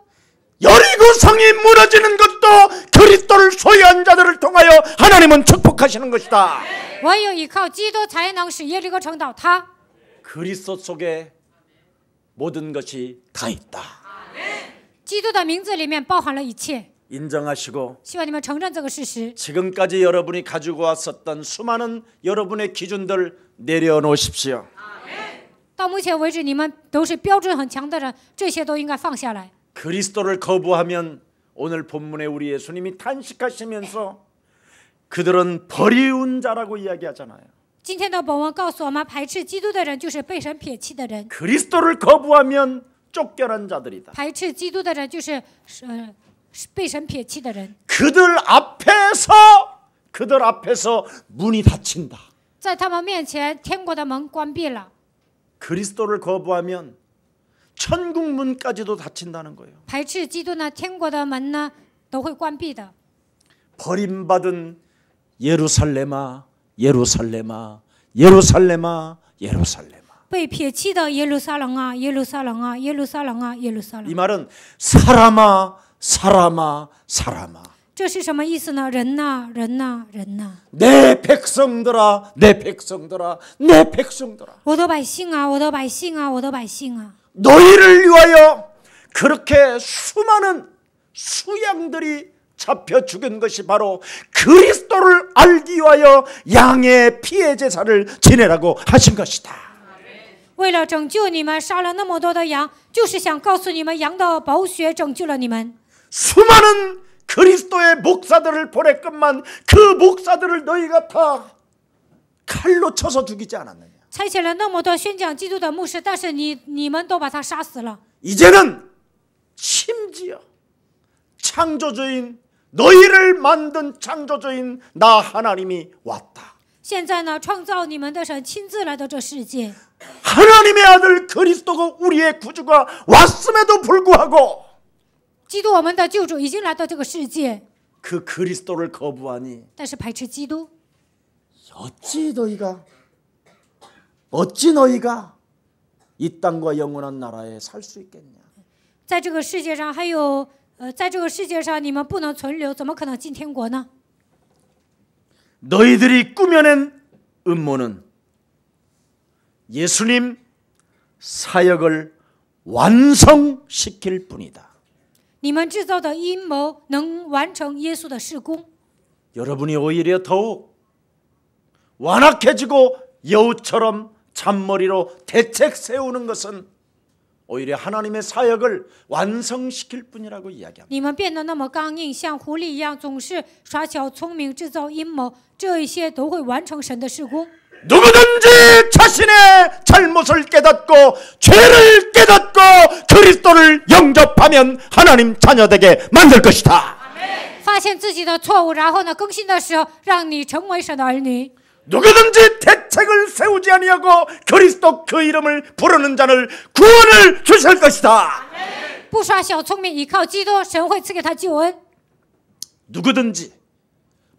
여리고 성이 무너지는 것도 그리스도를 소유한 자들을 통하여 하나님은 축복하시는 것이다. 唯有依靠基督，才能使耶利哥城倒塌。 그리스도 속에 모든 것이 다 있다. 基督的名字里面包含了一切。 인정하시고 希望你们承认这个事实。 지금까지 여러분이 가지고 왔었던 수많은 여러분의 기준들 내려놓으십시오. 到目前为止，你们都是标准很强的人，这些都应该放下来。 그리스도를 거부하면 오늘 본문에 우리 예수님이 탄식하시면서 그들은 버리운 자라고 이야기하잖아요. 今天的本文告诉我们，排斥基督的人就是被神撇弃的人。 그리스도를 거부하면 쫓겨난 자들이다. 排斥基督的人就是被神撇弃的人。 그들 앞에서 문이 닫힌다. 在他们面前，天国的门关闭了。 그리스도를 거부하면 천국 문까지도 닫힌다는 거예요. 排斥基督呢，天国的门呢都会关闭的。 버림받은 예루살렘아, 예루살렘아, 예루살렘아, 예루살렘아. 被撇弃的耶路撒冷啊，耶路撒冷啊，耶路撒冷啊，耶路撒冷。 이 말은 사람아, 사람아, 사람아. 这是什么意思呢？人呐，人呐，人呐！ 내 백성들아, 내 백성들아, 내 백성들아. 我的百姓啊，我的百姓啊，我的百姓啊！ 너희를 위하여 그렇게 수많은 수양들이 잡혀 죽은 것이 바로 그리스도를 알기 위하여 양의 피해 제사를 지내라고 하신 것이다. 为了拯救你们，杀了那么多的羊，就是想告诉你们，羊的宝血拯救了你们。 수많은 그리스도의 목사들을 보냈건만 그 목사들을 너희가 다 칼로 쳐서 죽이지 않았느냐. 差遣了那么多宣讲基督的牧师，但是你们都把他杀死了。 이제는 심지어 창조주인 너희를 만든 창조주인 나 하나님이 왔다. 现在呢，创造你们的神亲自来到这世界。 하나님의 아들 그리스도가 우리의 구주가 왔음에도 불구하고 基督我们的救主已经来到这个世界， 그 그리스도를 거부하니 但是排斥基督。 어찌 너희가 이 땅과 영원한 나라에 살 수 있겠냐. 在这个世界上还有在这个世界上你们不能存留，怎么可能进天国呢？ 너희들이 꾸며낸 음모는 예수님 사역을 완성시킬 뿐이다. 你们制造的阴谋能完成耶稣的事工。 여러분이 오히려 더욱 완악해지고 여우처럼 잔머리로 대책 세우는 것은 오히려 하나님의 사역을 완성시킬 뿐이라고 이야기합니다. 你们变得那么刚硬，像狐狸一样，总是耍小聪明，制造阴谋，这一些都会完成神的事工。 누구든지 자신의 잘못을 깨닫고 죄를 깨닫고 그리스도를 영접하면 하나님 자녀되게 만들 것이다. 发现自己的错误，然后呢，更新的时候，让你成为神的儿女。 누구든지 대책을 세우지 아니하고 그리스도 그 이름을 부르는 자를 구원을 주실 것이다. 不耍小聪明，依靠基督，神会赐给他救恩。 누구든지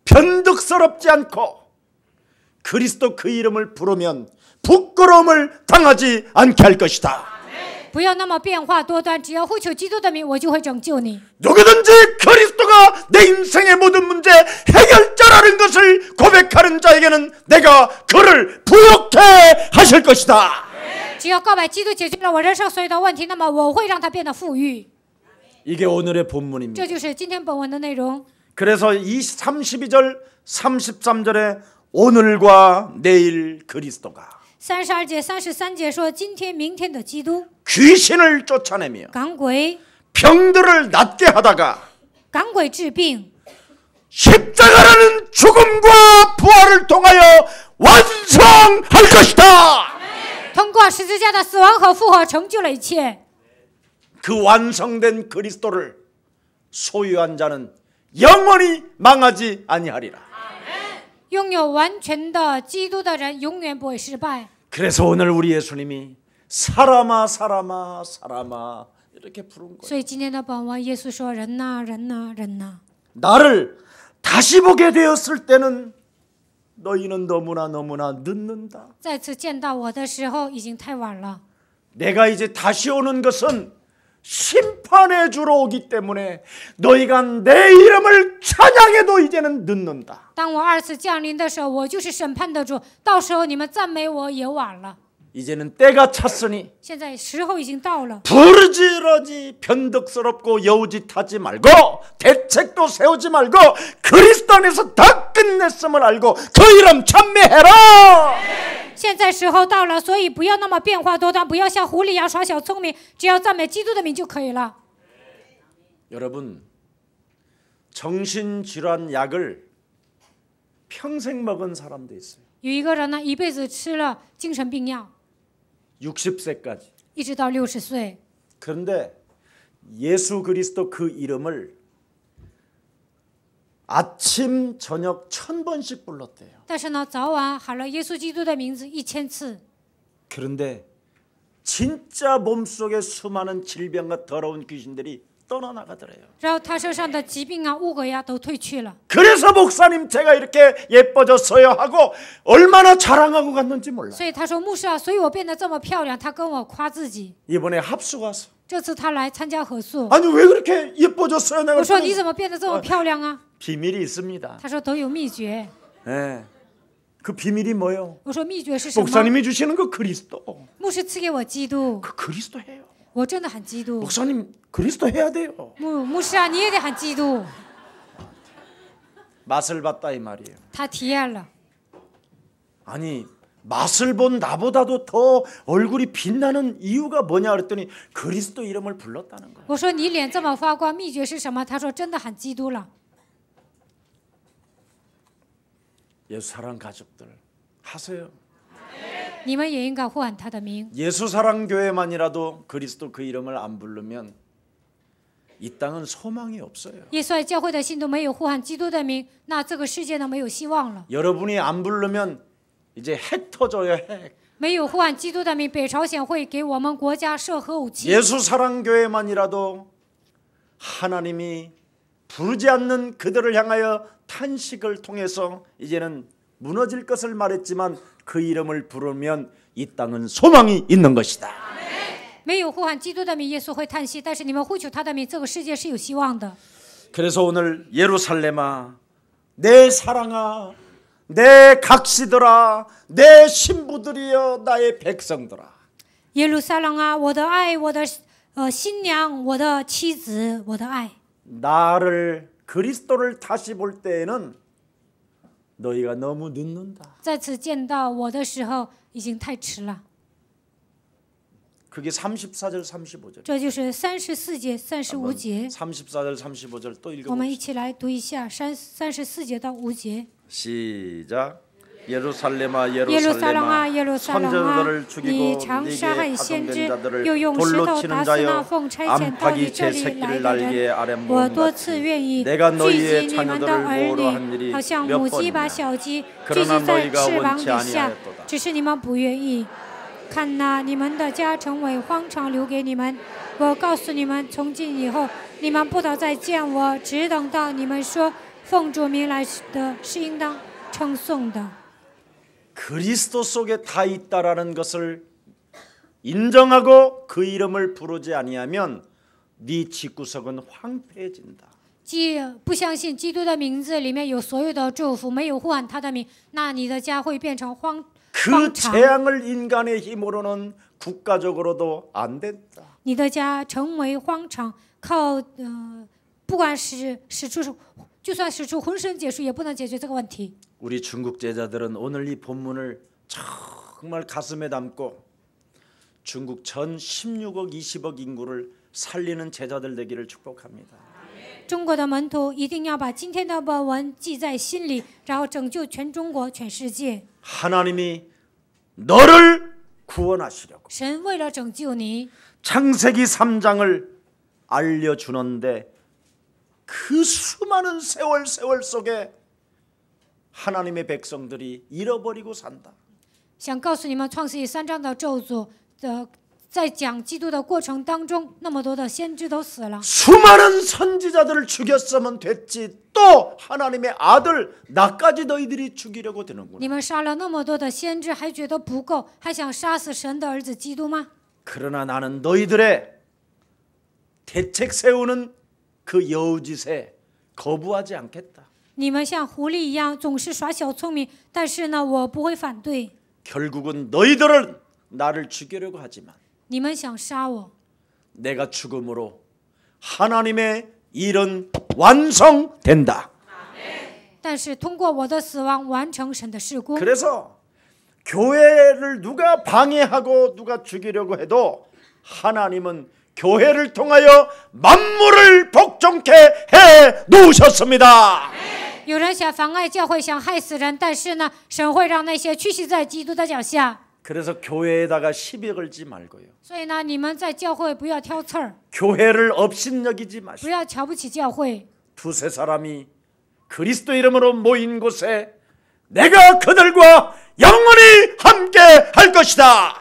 변덕스럽지 않고 그리스도 그 이름을 부르면 부끄러움을 당하지 않게 할 것이다. 不要那么变化多端，只要呼求基督的名，我就会拯救你。 누구든지 그리스도가 내 인생의 모든 문제 해결자라는 것을 고백하는 자에게는 내가 그를 부욕해 하실 것이다. 只要告白基督解决了我人生所有的问题，那么我会让他变得富裕。 이게 오늘의 본문입니다. 这就是今天本文的内容。 그래서 이 32절 33절에 오늘과 내일 그리스도가 32节、33节说，今天、明天的基督 귀신을 쫓아내며 赶鬼， 병들을 낫게 하다가 赶鬼治病， 십자가라는 죽음과 부활을 통하여 완성할 것이다. 通过十字架的死亡和复活，成就了一切。 그 완성된 그리스도를 소유한 자는 영원히 망하지 아니하리라. 拥有完全的基督的人，永远不会失败。 그래서 오늘 우리 예수님이 사람아 사람아 사람아 이렇게 부른 거예요. 所以今天的本文，耶稣说：“人呐，人呐，人呐！ 나를 다시 보게 되었을 때는 너희는 너무나 늦는다. 再次见到我的时候，已经太晚了。 내가 이제 다시 오는 것은 심판의 주로 오기 때문에 너희가 내 이름을 찬양해도 이제는 늦는다. 当我二次降临的时候，我就是审判的主，到时候你们赞美我也晚了。 이제는 때가 찼으니 现在时候已经到了， 부르짖으러지 변덕스럽고 여우짓하지 말고 대책도 세우지 말고 그리스도 안에서 다 끝냈음을 알고 그 이름 찬미해라. 现在时候到了，所以不要那么变化多端，不要像狐狸一样耍小聪明，只要赞美基督的名就可以了。 여러분, 정신질환 약을 평생 먹은 사람도 있어요. 有一个人呢，一辈子吃了精神病药， 60세까지. 一直到60岁。 그런데 예수 그리스도 그 이름을 아침 저녁 1000번씩 불렀대요. 但是呢，早晚喊了耶稣基督的名字1000次。 그런데 진짜 몸속에 수많은 질병과 더러운 귀신들이 떠나나가더래요. 然后他身上的疾病啊、污鬼啊都退去了。 그래서 목사님 제가 이렇게 예뻐졌어요 하고 얼마나 자랑하고 갔는지 몰라요. 所以他说：“牧师啊，所以我变得这么漂亮。”他跟我夸自己。 이번에 합수 가서 这次他来参加合宿， 아니 왜 그렇게 예뻐졌어요? 내가 我说：“你 그랬더니 怎么变得这么漂亮啊 비밀이 있습니다. ？”他说：“都有秘诀。 예. 그 비밀이 뭐요? 我说：“秘诀是什么？ 목사님이 주시는 그 그리스도. 牧师赐给我基督， 그 그리스도 해요. 我真的喊基督。 목사님 그리스도 해야 돼요. 牧师啊，你也得喊基督。 맛을 봤다 이 말이에요. 他体验了， 아니 맛을 본 나보다도 더 얼굴이 빛나는 이유가 뭐냐 그랬더니 그리스도 이름을 불렀다는 거예요. 我说：“你脸这么发光，秘诀是什么？”他说：“真的喊基督了。 예수 사랑 가족들 하세요. 你们也应该呼喊他的名。 예수 사랑 교회만이라도 그리스도 그 이름을 안 부르면 이 땅은 소망이 없어요. 耶稣爱教会的信徒没有呼喊基督的名，那这个世界呢没有希望了。 여러분이 안 부르면 이제 핵 터져요. 핵. 没有呼喊基督的名，北朝鲜会给我们国家射核武器。 예수 사랑 교회만이라도 하나님이 부르지 않는 그들을 향하여 탄식을 통해서 이제는 무너질 것을 말했지만 그 이름을 부르면 이 땅은 소망이 있는 것이다. 没有呼喊基督的名，耶稣会叹息；但是你们呼求他的名，这个世界是有希望的。 그래서 오늘 예루살렘아, 내 사랑아, 내 각시들아, 내 신부들이여, 나의 백성들아. 耶路撒冷啊，我的爱，我的新娘，我的妻子，我的爱。 나를 그리스도를 다시 볼 때에는 너희가 너무 늦는다. 再次见到我的时候，已经太迟了。 그게 34절 35절. 这就是34节、35节。 34절 35절 또 我们 읽어봅시다. 一起来读一下34节到5节。 시작. 예루살렘아 耶路撒冷啊， 예루살렘아 耶路撒冷啊！ 선지자들을 你 죽이고 常杀害 네게 先知， 파송된 자들을 又用石 돌로 头 치는 打死那 자여 奉差遣到你 안팎이 这 제 里 새끼를 来的 날개 人。 아래 我 모은 多次 같이 愿意 내가 聚集 너희의 你们的 자녀들을 儿 모으러 한 女， 일이 好像 몇 母鸡把 번이냐 小鸡聚 그러나 集在 너희가 翅膀 원치 底下， 아니하였도다 只是你们不愿意。看哪，你们的家成为荒场，留给你们。我告诉你们，从今以后，你们不得再见我，只等到你们说奉主名来的是应当称颂的。 그리스도 속에 다 있다라는 것을 인정하고 그 이름을 부르지 아니하면 네 집구석은 황폐해진다. 既不相信基督的名字里面有所有的祝福，没有呼喊他的名，那你的家会变成荒 그 场。 재앙을 인간의 힘으로는 국가적으로도 안 된다. 你的家成为荒场，靠不管使出，就算使出浑身解数，也不能解决这个问题。 우리 중국 제자들은 오늘 이 본문을 정말 가슴에 담고 중국 전 16억 20억 인구를 살리는 제자들 되기를 축복합니다. 中国的门徒一定要把今天的本文记在心里，然后拯救全中国、全世界。 하나님이 너를 구원하시려고 神为了拯救你， 창세기 3장을 알려주는데 그 수많은 세월 속에 하나님의 백성들이 잃어버리고 산다. 想告诉你们，创世记3章的咒诅在讲基督的过程当中，那么多的先知都死了。 수많은 선지자들을 죽였으면 됐지 또 하나님의 아들 나까지 너희들이 죽이려고 드는구나. 你们杀了那么多的先知，还觉得不够，还想杀死神的儿子基督吗？ 그러나 나는 너희들의 대책 세우는 그 여우짓에 거부하지 않겠다. 你们像狐狸一样总是耍小聪明，但是呢，我不会反对。 결국은 너희들은 나를 죽이려고 하지만 你们想杀我， 내가 죽음으로 하나님의 일은 완성된다. 但是通过我的死亡完成神的事工。 그래서 교회를 누가 방해하고 누가 죽이려고 해도 하나님은 교회를 통하여 만물을 복종케 해 놓으셨습니다. 有人想妨碍教会，想害死人，但是呢，神会让那些屈膝在基督的脚下。 그래서 교회에다가 시비 걸지 말고요. 所以呢，你们在教会不要挑刺儿， 교회를 업신여기지 不 마시고 要瞧不起教会。 두세 사람이 그리스도 이름으로 모인 곳에 내가 그들과 영원히 함께 할 것이다.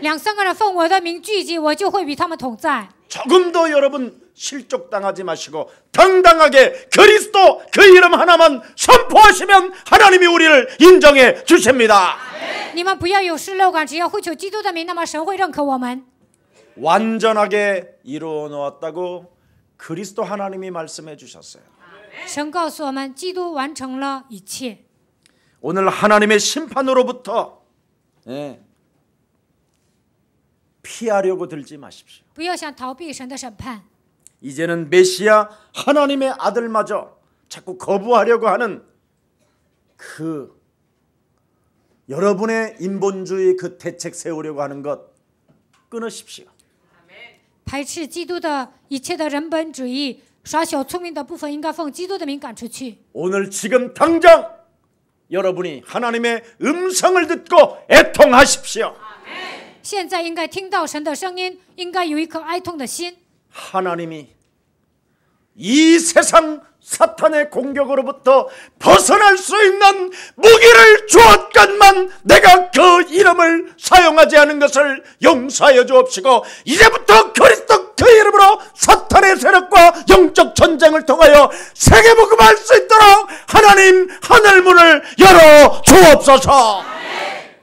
2、3个人奉我的名聚集，我就会与他们同在。 조금도 여러분 실족당하지 마시고 당당하게 그리스도 그 이름 하나만 선포하시면 하나님이 우리를 인정해 주십니다. 你们不要有失落感，只要呼求基督的名，那么神会认可我们。 완전하게 이루어 놓았다고 그리스도 하나님이 말씀해 주셨어요. 神告诉我们，基督完成了一切。 오늘 하나님의 심판으로부터 피하려고 들지 마십시오. 不要想逃避神的审判。 이제는 메시아 하나님의 아들마저 자꾸 거부하려고 하는 그 여러분의 인본주의 그 대책 세우려고 하는 것 끊으십시오. 排斥基督的一切的人本主义、耍小聪明的部分，应该奉基督的名赶出去。 오늘 지금 당장 여러분이 하나님의 음성을 듣고 애통하십시오. 现在应该听到神的声音，应该有一颗哀痛的心。 하나님이 이 세상 사탄의 공격으로부터 벗어날 수 있는 무기를 주었건만 내가 그 이름을 사용하지 않은 것을 용서하여 주옵시고 이제부터 그리스도 그 이름으로 사탄의 세력과 영적 전쟁을 통하여 세계복음할 수 있도록 하나님 하늘문을 열어 주옵소서.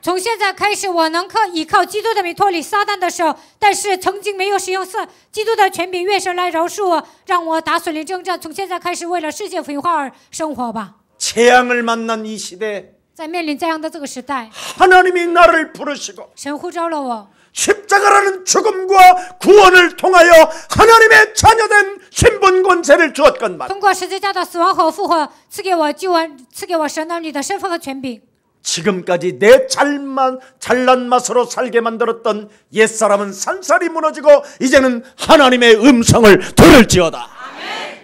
从现在开始，我能依靠基督的名脱离撒旦的手，但是曾经没有使用基督的权柄，愿神来饶恕我，让我打损灵征战。从现在开始，为了世界福音化而生活吧。 재앙을 만난 이 시대 在面临这样的这个时代， 하나님이 나를 부르시고 神呼召了我， 십자가라는 죽음과 구원을 통하여 하나님의 자녀된 신분 권세를 주었건만 通过十字架的死亡和复活，赐给我救恩，赐给我神儿女的身份和权柄。 지금까지 내 잘난 맛으로 살게 만들었던 옛사람은 산살이 무너지고 이제는 하나님의 음성을 들을지어다.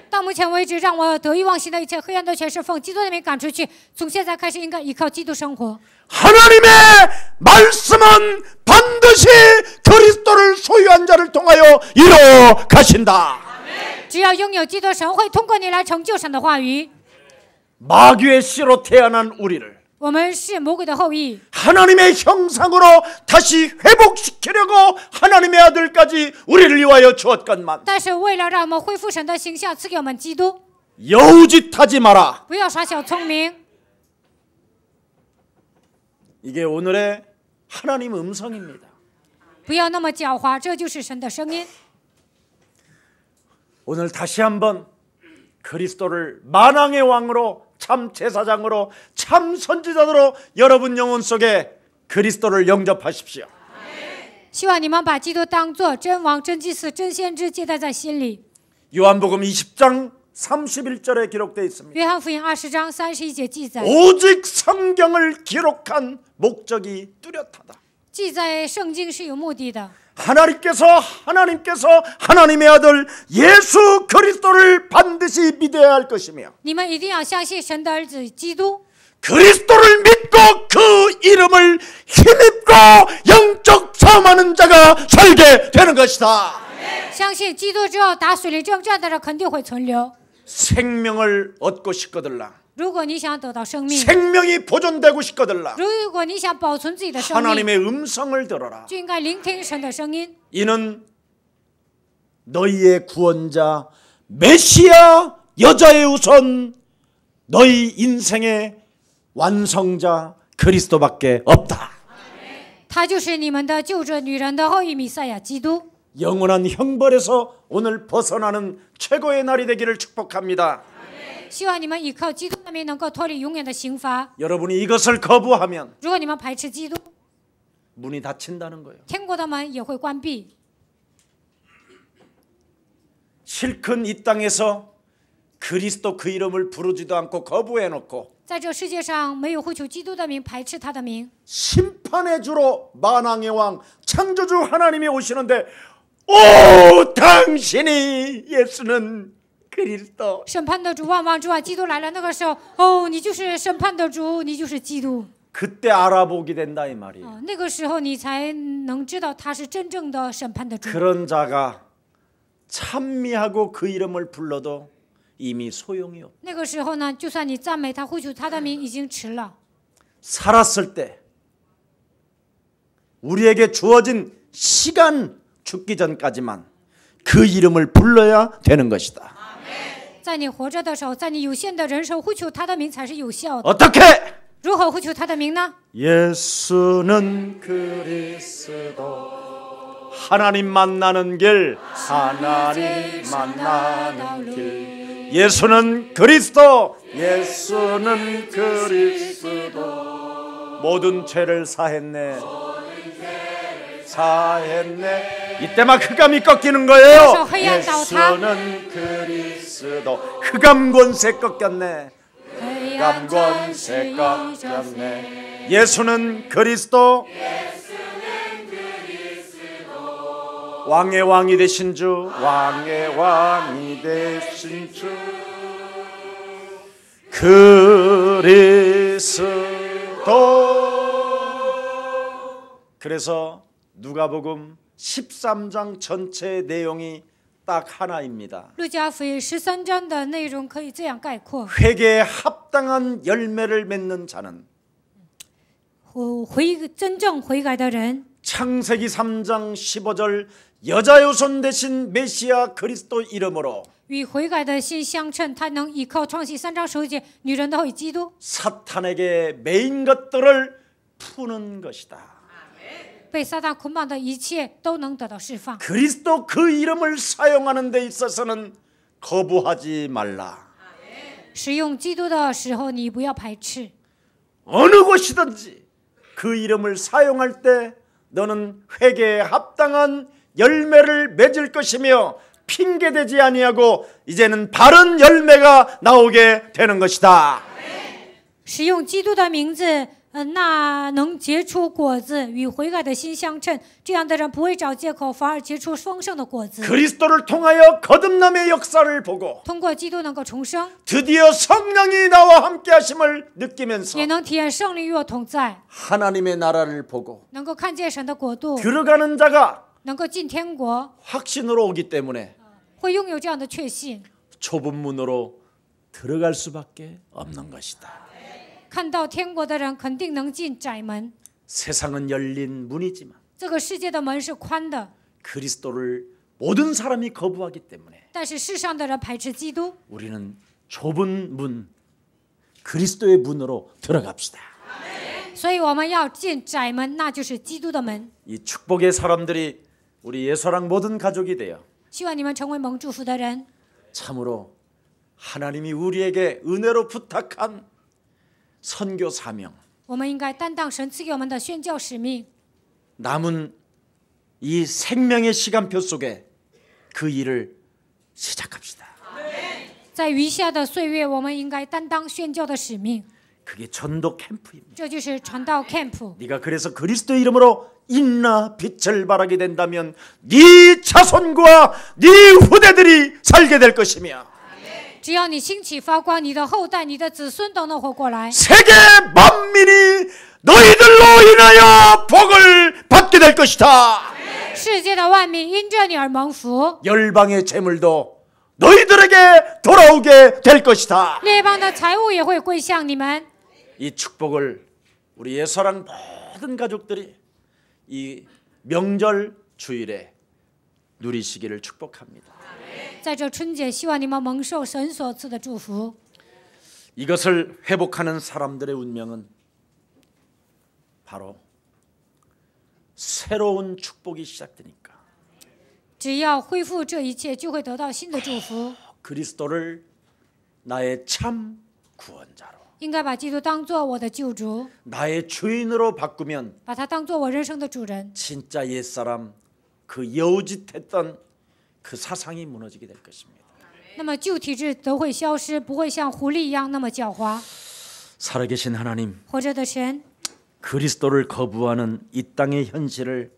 到目前为止，让我得意忘形的一切黑暗都全是奉基督的名赶出去。从现在开始，应该依靠基督生活。 하나님의 말씀은 반드시 그리스도를 소유한 자를 통하여 이루어 가신다. 只要拥有基督，神会通过你来成就神的话语。 마귀의 씨로 태어난 우리를 我们是魔鬼的后裔， 하나님의 형상으로 다시 회복시키려고 하나님의 아들까지 우리를 위하여 주었건만 但是为了让我们恢复神的形象，赐给我们基督。 여우짓하지 마라. 不要耍小聪明， 이게 오늘의 하나님 음성입니다. 不要那么狡猾，这就是神的声音。 오늘 다시 한번 그리스도를 만왕의 왕으로 참 제사장으로 참 선지자로 여러분 영혼 속에 그리스도를 영접하십시오. 希望你们把基督当作真王、真祭司、真先知接待在心里。 요한복음 20장 31절에 기록되어 있습니다. 约翰福音20章31节记载， 오직 성경을 기록한 목적이 뚜렷하다. 记载圣经是有目的的。 하나님께서 하나님의 아들 예수 그리스도를 반드시 믿어야 할 것이며 你们一定要相信神的儿子基督， 그리스도를 믿고 그 이름을 힘입고 영적 싸움하는 자가 살게 되는 것이다. 相信基督之后打水灵征战的人肯定会存留。 생명을 얻고 싶거들라. 如果你想得到生命， 생명이 보존되고 싶거들라. 如果你想保存自己的生命， 하나님의 음성을 들어라. 就应该聆听神的声音。 이는 너희의 구원자 메시아 여자의 우선 너희 인생의 완성자 그리스도밖에 없다. 他就是你们的救主，女人的后裔弥赛亚基督。 영원한 형벌에서 오늘 벗어나는 최고의 날이 되기를 축복합니다. 希望你们依靠基督的名能够脱离永远的刑罚。 여러분이 이것을 거부하면 如果你们排斥基督， 문이 닫힌다는 거예요. 天国的门也会关闭。 실컷 이 땅에서 그리스도 그 이름을 부르지도 않고 거부해놓고 在这世界上，没有呼求基督的名，排斥他的名。 심판의 주로 만왕의 왕 창조주 하나님이 오시는데 오 당신이 예수는 그리스도 审判的主，万王之王，基督来了。那个时候，哦，你就是审判的主，你就是基督。 그때 알아보게 된다 이 말이에요. 那个时候你才能知道他是真正的审判的主。 그런 자가 찬미하고 그 이름을 불러도 이미 소용이 없다. 那个时候呢，就算你赞美他、呼求他的名，已经迟了。 살았을 때 우리에게 주어진 시간 죽기 전까지만 그 이름을 불러야 되는 것이다. 在你活着的时候，在你有限的人生呼求他的名才是有效的。 어떻게? 如何呼求他的名呢？ 예수는 그리스도 하나님 만나는 길 하나님 만나는 길 예수는 그리스도 예수는 그리스도 모든 죄를 사했네 이때만 흑암이 꺾이는 거예요. 예수는 그리스도 흑암 권세 꺾였네. 흑암 권세 꺾였네. 예수는 그리스도 왕의 왕이 되신 주 왕의 왕이 되신 주 그리스도. 그래서 누가복음 13장 전체 내용이 딱 하나입니다. 路加福音13章的内容可以这样概括： 회개에 합당한 열매를 맺는 자는 真正悔改的人。 창세기 3장 15절 여자의 손 대신 메시아 그리스도 이름으로 与悔改的心相称，他能依靠创世3章10节女人的后裔基督， 사탄에게 매인 것들을 푸는 것이다. 被撒旦捆绑的一切都能得到释放。 그리스도 그 이름을 사용하는 데 있어서는 거부하지 말라. 使用基督的时候，你不要排斥。 어느 곳이든지 그 이름을 사용할 때 너는 회개에 합당한 열매를 맺을 것이며 핑계대지 아니하고 이제는 바른 열매가 나오게 되는 것이다. 使用基督的名字，那能结出果子，与悔改的心相称，这样的人不会找借口，反而结出丰盛的果子。 그리스도를 통하여 거듭남의 역사를 보고 通过基督能够重生， 드디어 성령이 나와 함께 하심을 느끼면서 也能体验圣灵与我同在， 하나님의 나라를 보고 能够看见神的国度， 들어가는 자가 能够进天国， 확신으로 오기 때문에 会拥有这样的确信。 좁은 문으로 들어갈 수밖에 없는 것이다. 看到天国的人肯定能进窄门， 세상은 열린 문이지만 这个世界的门是宽的， 그리스도를 모든 사람이 거부하기 때문에 但是世上的人排斥基督， 우리는 좁은 문, 그리스도의 문으로 들어갑시다. 所以我们要进窄门，那就是基督的门。 이 축복의 사람들이 우리 예서랑 모든 가족이 되어 希望你们成为蒙祝福的人， 참으로 하나님이 우리에게 은혜로 부탁한 선교 사명, 我们应该担当神赐给我们的宣教使命。 남은 이 생명의 시간표 속에 그 일을 시작합시다. 在余下的岁月，我们应该担当宣教的使命， 그게 전도 캠프입니다. 这就是传道 camp。 네가 그래서 그리스도의 이름으로 인나 빛을 발하게 된다면 네 자손과 네 후대들이 살게 될 것이며 只要你兴起发光，你的后代、你的子孙都能活过来。 세계 만민이 너희들로 인하여 복을 받게 될 것이다. 世界的万民因着你而蒙福， 열방의 재물도 너희들에게 돌아오게 될 것이다. 列邦的财物也会归向你们。 이 축복을 우리 예서랑 모든 가족들이 이 명절 주일에 누리시기를 축복합니다. 在这春节，希望你们蒙受神所赐的祝福。 이것을 회복하는 사람들의 운명은 바로 새로운 축복이 시작되니까 只要恢复这一切，就会得到新的祝福。 그리스도를 나의 참 구원자로 应该把基督当作我的救主， 나의 주인으로 바꾸면 把他当作我人生的主人。 진짜 옛사람 그 여우짓했던 그 사상이 무너지게 될 것입니다. 那么旧体制都会消失，不会像狐狸一样那么狡猾。 살아계신 하나님, 活着的神， 그리스도를 거부하는 이 땅의 현실을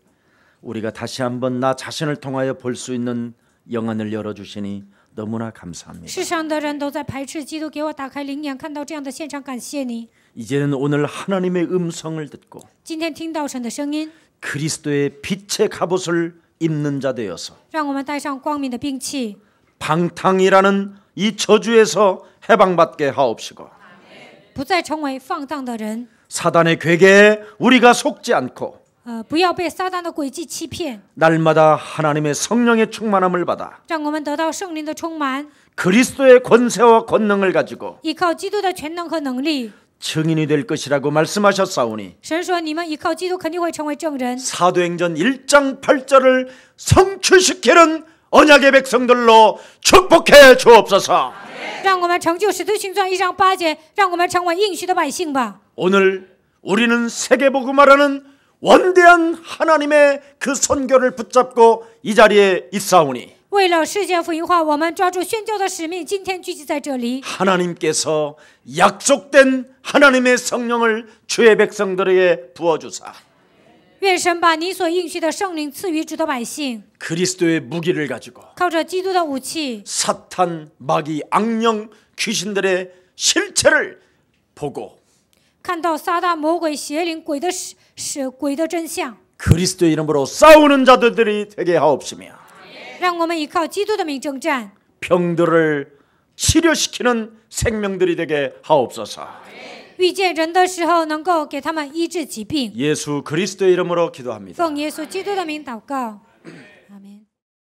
우리가 다시 한번 나 자신을 통하여 볼 수 있는 영안을 열어주시니 너무나 감사합니다. 世上的人都在排斥基督，给我打开灵眼，看到这样的现场，感谢你。 이제는 오늘 하나님의 음성을 듣고 今天听到神的声音， 그리스도의 빛의 갑옷을 입는 자 되어서 让我们带上光明的兵器， 방탕이라는 이 저주에서 해방받게 하옵시고 不再成为放荡的人， 사단의 괴계에 우리가 속지 않고 不要被撒旦的诡计欺骗， 날마다 하나님의 성령의 충만함을 받아 让我们得到圣灵的充满， 그리스도의 권세와 권능을 가지고 依靠基督的全能和能力。 증인이 될 것이라고 말씀하셨사오니 神说：“你们依靠基督，肯定会成为证人。 사도행전 1장 8절을 성취시키는 언약의 백성들로 축복해 주옵소서. ”让我们成就使徒行传1章8节，让我们成为应许的百姓吧。 오늘 우리는 세계복음화라는 원대한 하나님의 그 선교를 붙잡고 이 자리에 있사오니 为了世界福音化，我们抓住宣教的使命，今天聚集在这里。 하나님께서 약속된 하나님의 성령을 주의 백성들에게 부어주사 愿神把你所应许的圣灵赐予主的百姓， 그리스도의 무기를 가지고 靠着基督的武器， 사탄, 마귀, 악령, 귀신들의 실체를 보고 看到撒旦、魔鬼、邪灵、鬼的真相， 그리스도의 이름으로 싸우는 자들이 되게 하옵시며 让我们依靠基督的名征战， 병들을 치료시키는 생명들이 되게 하옵소서. 遇见人的时候能够给他们医治疾病。 예수 그리스도의 이름으로 기도합니다. 奉耶稣基督的名祷告。